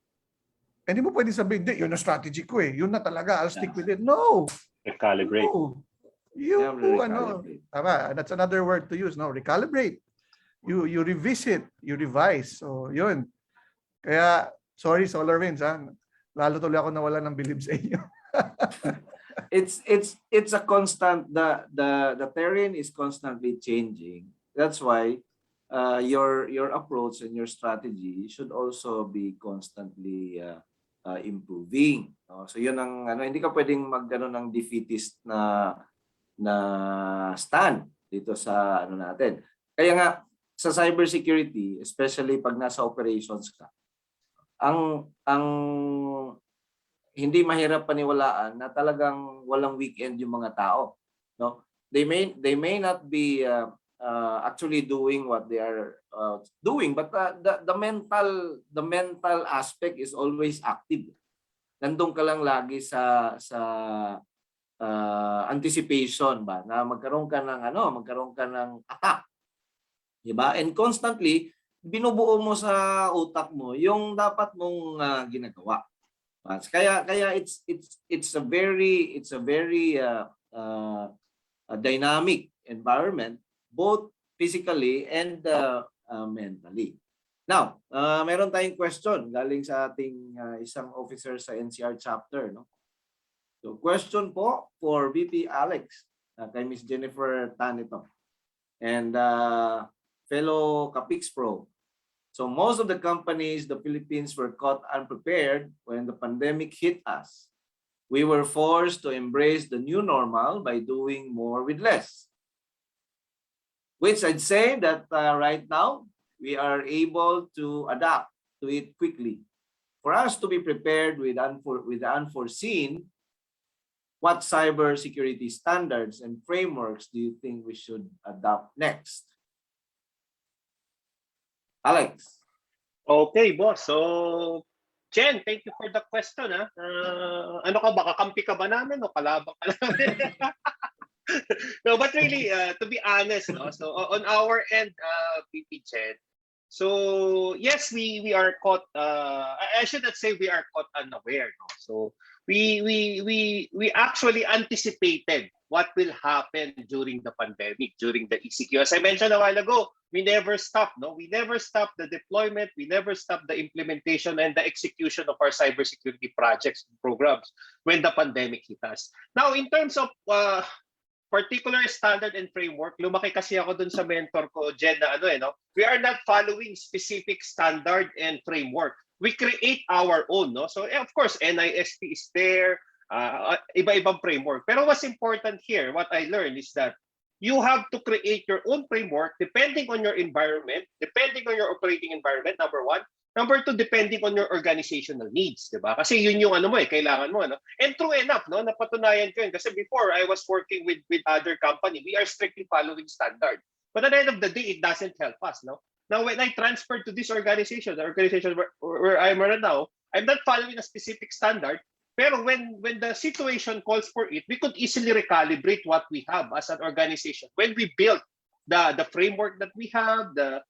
hindi mo pwede sabihin, yun na strategy ko Yun na talaga, I'll stick with it. No! Recalibrate. No. Tama, that's another word to use, no? Recalibrate. You revisit, you revise. So, yun. Kaya, sorry SolarWinds, lalo tuloy ako nawala ng bilib sa inyo. It's a constant, the terrain is constantly changing. That's why your approach and your strategy should also be constantly improving. So yun ang hindi ka pwedeng magano ng defeatist na stand dito sa natin. Kaya nga sa cybersecurity, especially pag nasa operations ka, ang hindi mahirap paniwalaan na talagang walang weekend yung mga tao, no? They may not be actually doing what they are doing, but the mental aspect is always active. Nandun ka lang lagi sa anticipation ba na magkaroon ka ng attack. Diba? And constantly binubuo mo sa utak mo yung dapat mong ginagawa. Kaya it's a very dynamic environment, both physically and mentally. Now, meron tayong question galing sa ating isang officer sa NCR chapter, no? So question po for VP Alex, kay Miss Jennifer Tanito and fellow Capix Pro. So most of the companies, the Philippines were caught unprepared when the pandemic hit us. We were forced to embrace the new normal by doing more with less. Which I'd say that right now, we are able to adapt to it quickly. For us to be prepared with the unforeseen, what cybersecurity standards and frameworks do you think we should adopt next? Alex. Okay, boss. So, Jen, thank you for the question. Ano ka ba? Kakampi ka ba namin o kalabang ka namin? No, but really, to be honest, no? So on our end, VP Jen, So yes, we are caught. I should not say we are caught unaware. No? So we actually anticipated what will happen during the pandemic, during the ECQ. As I mentioned a while ago, we never stopped. No, we never stopped the deployment. We never stopped the implementation and the execution of our cybersecurity projects and programs when the pandemic hit us. Now, in terms of particular standard and framework, lumaki kasi ako dun sa mentor ko, Jen, na we are not following specific standard and framework. We create our own, no? So, of course, NIST is there, iba-ibang framework. Pero what's important here, what I learned is that you have to create your own framework depending on your environment, depending on your operating environment, number one. Number two, depending on your organizational needs, di ba? Kasi yun yung kailangan mo, no? And true enough, no, napatunayan ko yun. Kasi before I was working with other company, we are strictly following standard. But at the end of the day, it doesn't help us, no? Now, when I transferred to this organization, the organization where I'm right now, I'm not following a specific standard. Pero when the situation calls for it, we could easily recalibrate what we have as an organization. When we built the framework that we have, the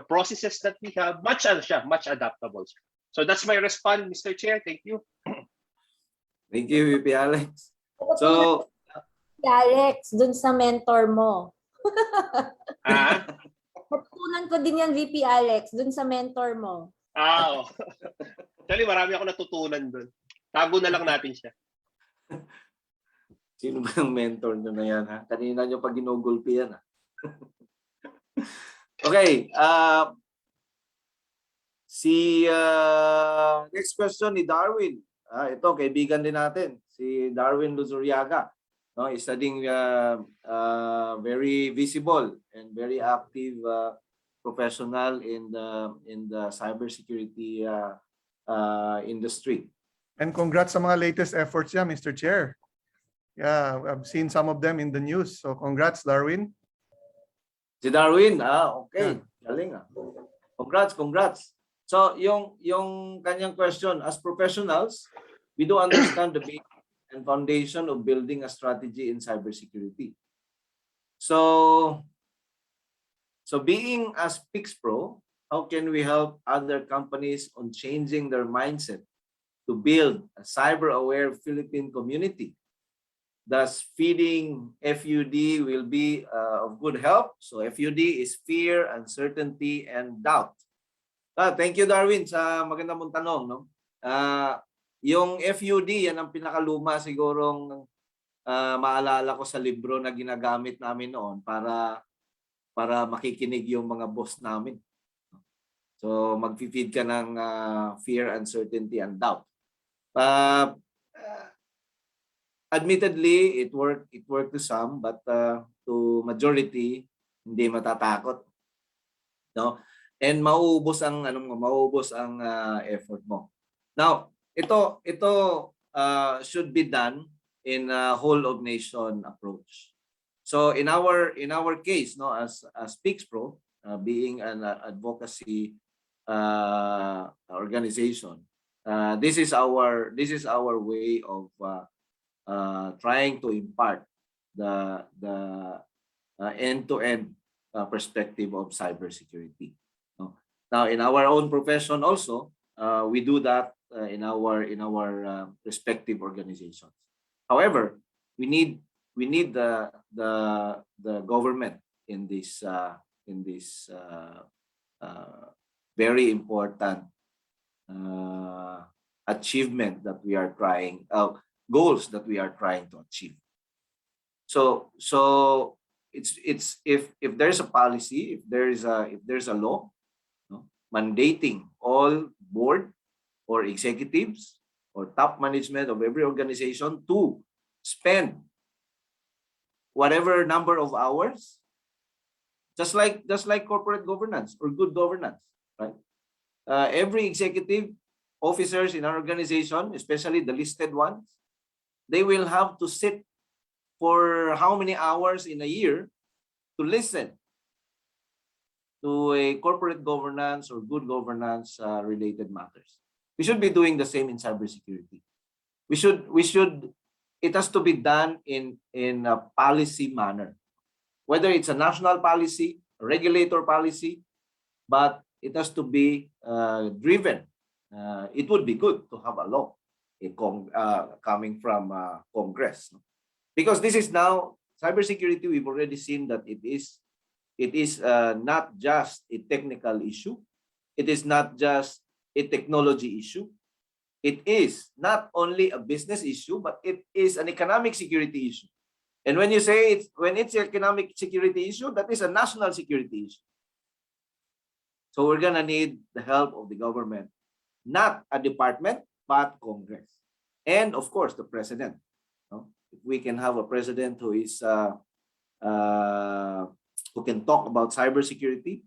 processes that we have, much adaptable. So that's my response, Mr. Chair. Thank you. Thank you, VP Alex. So, Alex, dun sa mentor mo. Ah, Natutunan ko din yan, VP Alex, dun sa mentor mo. oh. Actually, marami ako natutunan doon. Tago na lang natin siya. sino ba ang mentor nyo na yan, ha? Kanina nyo pag ginugulpi yan, ha? Okay. Next question ni Darwin. Ito, kaibigan din natin. Si Darwin Luzuriaga. No, is studying very visible and very active professional in the cybersecurity industry. And congrats sa mga latest efforts niya, Mr. Chair. Yeah, I've seen some of them in the news. So congrats, Darwin. Si Darwin, okay. Galing, Congrats. So, yung kanyang question, as professionals, we do understand the basic and foundation of building a strategy in cybersecurity. So being as PIX Pro, how can we help other companies on changing their mindset to build a cyber-aware Philippine community? Thus, feeding FUD will be of good help. So FUD is fear, uncertainty, and doubt. Thank you, Darwin, sa magandang mong tanong. No? Yung FUD, yan ang pinakaluma sigurong maalala ko sa libro na ginagamit namin noon para makikinig yung mga boss namin. So mag-feed ka ng fear, uncertainty, and doubt. Admittedly, it worked to some, but to majority, hindi matatakot. No? And mauubos ang effort mo. Now, ito should be done in a whole of nation approach. So in our case, no, as PIX Pro, being an advocacy organization, this is our way of trying to impart the end-to-end perspective of cybersecurity. No? Now, in our own profession also, we do that in our respective organizations. However, we need the government in this very important achievement that we are trying. Goals that we are trying to achieve. So it's if there's a policy, if there's a law, no, mandating all board or executives or top management of every organization to spend whatever number of hours, just like corporate governance or good governance, right? Every executive officers in our organization, especially the listed ones, they will have to sit for how many hours in a year to listen to a corporate governance or good governance related matters. We should be doing the same in cybersecurity. It has to be done in a policy manner, whether it's a national policy, a regulator policy, but it has to be driven. It would be good to have a law coming from Congress, no? Because this is now cybersecurity. We've already seen that it is not just a technical issue. It is not just a technology issue. It is not only a business issue, but it is an economic security issue. And when you say when it's an economic security issue, that is a national security issue. So we're gonna need the help of the government, not a department, but Congress, and of course the president. No? If we can have a president who is who can talk about cybersecurity,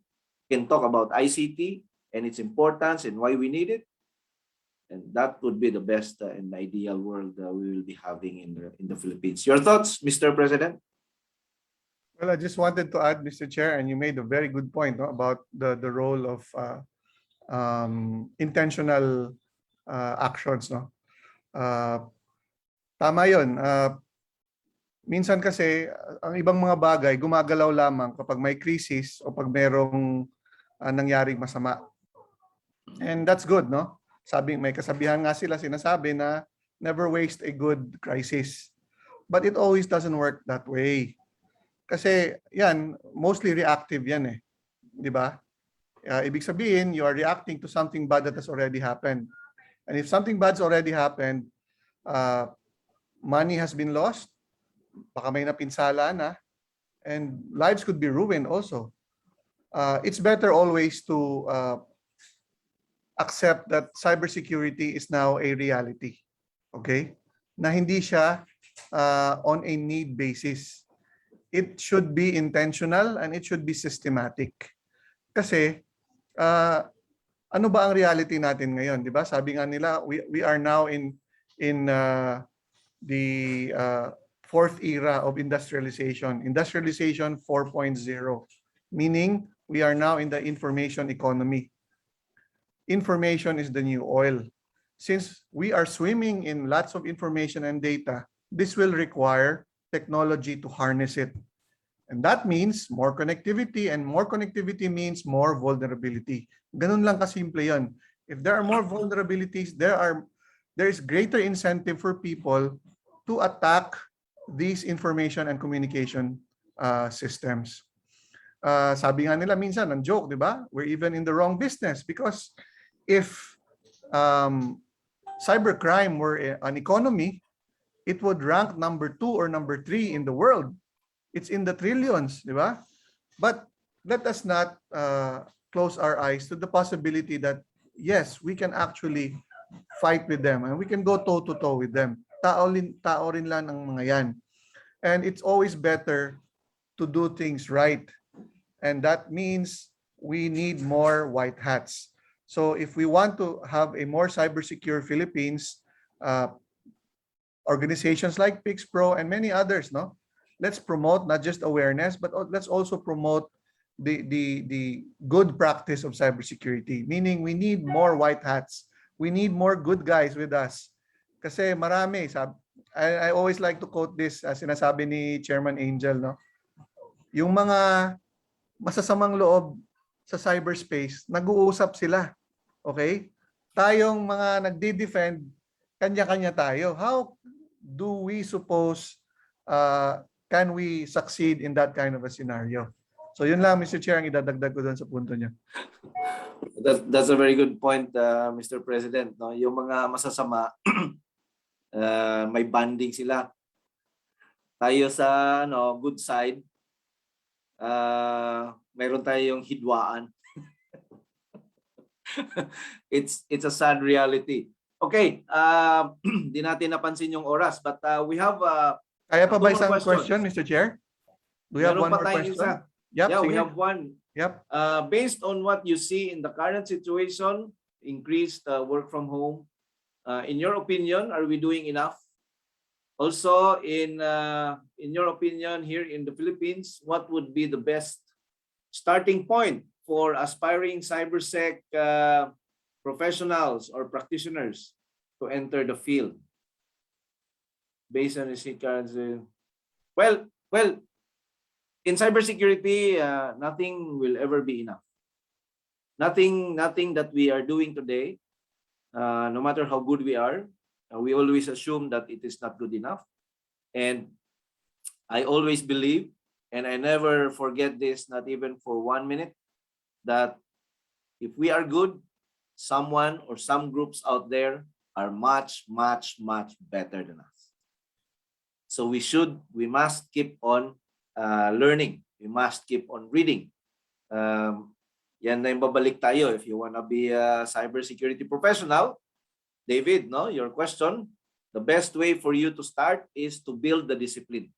can talk about ICT and its importance and why we need it, and that would be the best and ideal world we will be having in the Philippines. Your thoughts, Mr. President? Well, I just wanted to add, Mr. Chair, and you made a very good point, no, about the role of intentional actions. No? Tama yun. Minsan kasi, ang ibang mga bagay, gumagalaw lamang kapag may crisis o pag merong nangyaring masama. And that's good, no? May kasabihan nga sila sinasabi na never waste a good crisis. But it always doesn't work that way. Kasi yan, mostly reactive yan eh. Di ba? Ibig sabihin, you are reacting to something bad that has already happened. And if something bad's already happened, money has been lost, baka may napinsala na, and lives could be ruined also. It's better always to accept that cybersecurity is now a reality. Okay? Na hindi siya on a need basis. It should be intentional and it should be systematic. Kasi ano ba ang reality natin ngayon, 'di ba? Sabi nga nila, we are now in the fourth era of industrialization. Industrialization 4.0, meaning we are now in the information economy. Information is the new oil. Since we are swimming in lots of information and data, this will require technology to harness it. And that means more connectivity, and more connectivity means more vulnerability. Ganun lang kasimple yun. If there are more vulnerabilities, there is greater incentive for people to attack these information and communication systems. Sabi nga nila minsan, ang joke, di ba? We're even in the wrong business because if cybercrime were an economy, it would rank number 2 or number 3 in the world. It's in the trillions, di ba? But let us not close our eyes to the possibility that, yes, we can actually fight with them and we can go toe-to-toe with them. Tao rin lang ang mga yan. And it's always better to do things right. And that means we need more white hats. So if we want to have a more cybersecure Philippines, organizations like PixPro and many others, no? Let's promote not just awareness, but let's also promote the good practice of cybersecurity. Meaning we need more white hats. We need more good guys with us. Kasi marami. I always like to quote this, sinasabi ni Chairman Angel, no? Yung mga masasamang loob sa cyberspace, nag-uusap sila. Okay? Tayong mga nagdi-defend, kanya-kanya tayo. How do we suppose can we succeed in that kind of a scenario? So yun lang, Mr. Chair, ang idadagdag ko doon sa punto niya. That's a very good point, Mr. President. No? Yung mga masasama, may banding sila. Tayo sa good side, mayroon tayong hidwaan. It's a sad reality. Okay, di natin napansin yung oras, but we have Kaya pa ba isang question, Mr. Chair? Do we have one more question? Isa. Yep, Yeah, sige. we have one. Yep. Based on what you see in the current situation, increased work from home, in your opinion, are we doing enough? Also, in your opinion, here in the Philippines, what would be the best starting point for aspiring cybersec professionals or practitioners to enter the field? Based on the current, well, in cybersecurity, nothing will ever be enough. nothing that we are doing today, no matter how good we are, we always assume that it is not good enough. And I always believe, and I never forget this, not even for 1 minute, that if we are good, someone or some groups out there are much, much, much better than us. So we must keep on learning. We must keep on reading. Yan na yung babalik tayo. If you wanna be a cybersecurity professional, David, no, your question, the best way for you to start is to build the discipline.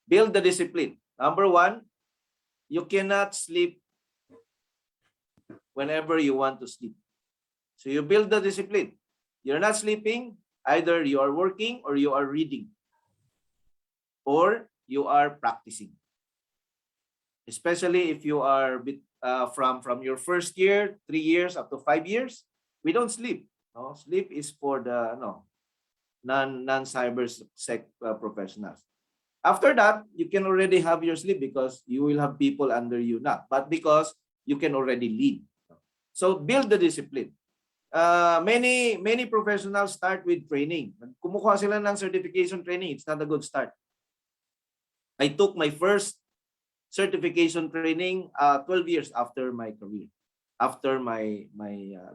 Build the discipline. Number one, you cannot sleep whenever you want to sleep. So you build the discipline. You're not sleeping, either you are working or you are reading or you are practicing. Especially if you are from your first year, 3 years up to 5 years, we don't sleep. No, sleep is for the non-cyber sec professionals. After that, you can already have your sleep because you will have people under you now, but because you can already lead. So build the discipline. Many professionals start with training. Kumukuha sila ng certification training. It's not a good start. I took my first certification training 12 years after my career, after my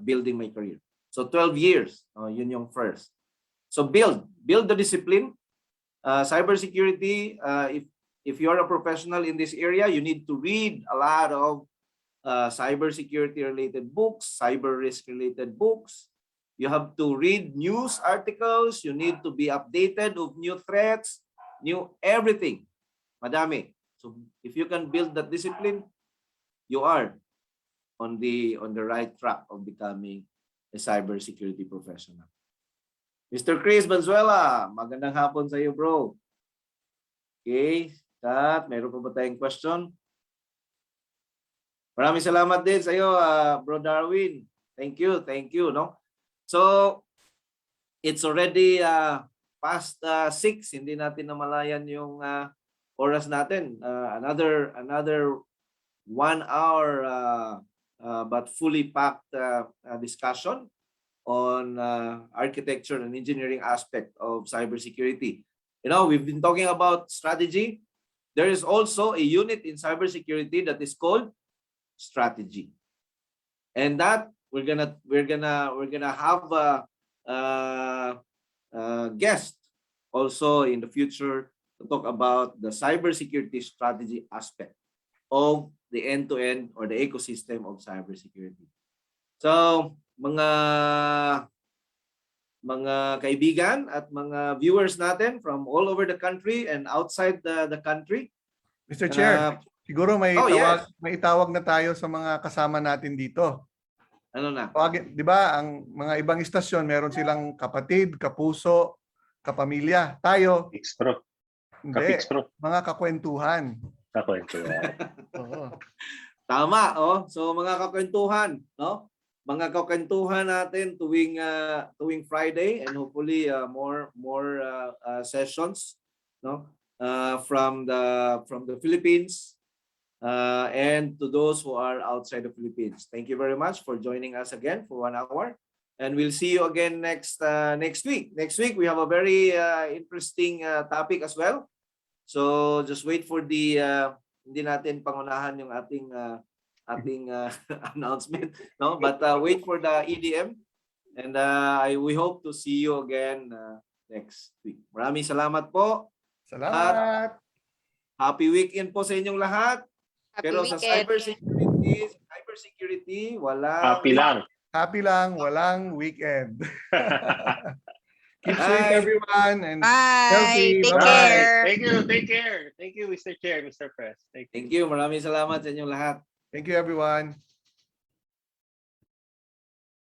building my career. So 12 years, yun yung first. So build the discipline. Cybersecurity, if you're a professional in this area, you need to read a lot of cybersecurity related books, cyber risk related books. You have to read news articles. You need to be updated of new threats, new everything. Madami. So if you can build that discipline, you are on the right track of becoming a cybersecurity professional. Mr. Chris Banzuela, magandang hapon sa iyo, bro. Okay, Kat, meron pa ba tayong question? Maraming salamat din sa iyo, Bro Darwin. Thank you, no? So, it's already past 6, hindi natin namalayan yung oras natin. Another 1 hour but fully packed discussion on architecture and engineering aspect of cybersecurity. You know, we've been talking about strategy. There is also a unit in cybersecurity that is called strategy, and that we're gonna have a guest also in the future to talk about the cybersecurity strategy aspect of the end-to-end or the ecosystem of cybersecurity. So, mga kaibigan at mga viewers natin from all over the country and outside the country. Mr. Chair, siguro may yes. may itawag na tayo sa mga kasama natin dito. Ano na? Di ba, ang mga ibang istasyon, meron silang kapatid, kapuso, kapamilya. Tayo, Expro. hindi, Kapixpro. mga kakwentuhan. Kakwentuhan. Oo. Tama, oh. So mga kakwentuhan, no? Mga kakwentuhan natin tuwing Friday, and hopefully more sessions, no? From the Philippines and to those who are outside the Philippines. Thank you very much for joining us again for 1 hour, and we'll see you again next week. Next week we have a very interesting topic as well. So just wait for the hindi natin pangunahan yung ating announcement, no? But wait for the EDM, and we hope to see you again next week. Maraming salamat po. Salamat. Happy weekend po sa inyong lahat. Happy Pero sa weekend. cybersecurity, walang Happy lang. Happy lang, walang weekend. Keep Bye. safe, everyone, and Bye. healthy. Take Bye-bye. care. Take care. Thank you, Mr. Chair, Mr. Press. Thank you. Thank you. Maraming salamat sa inyong lahat. Thank you, everyone.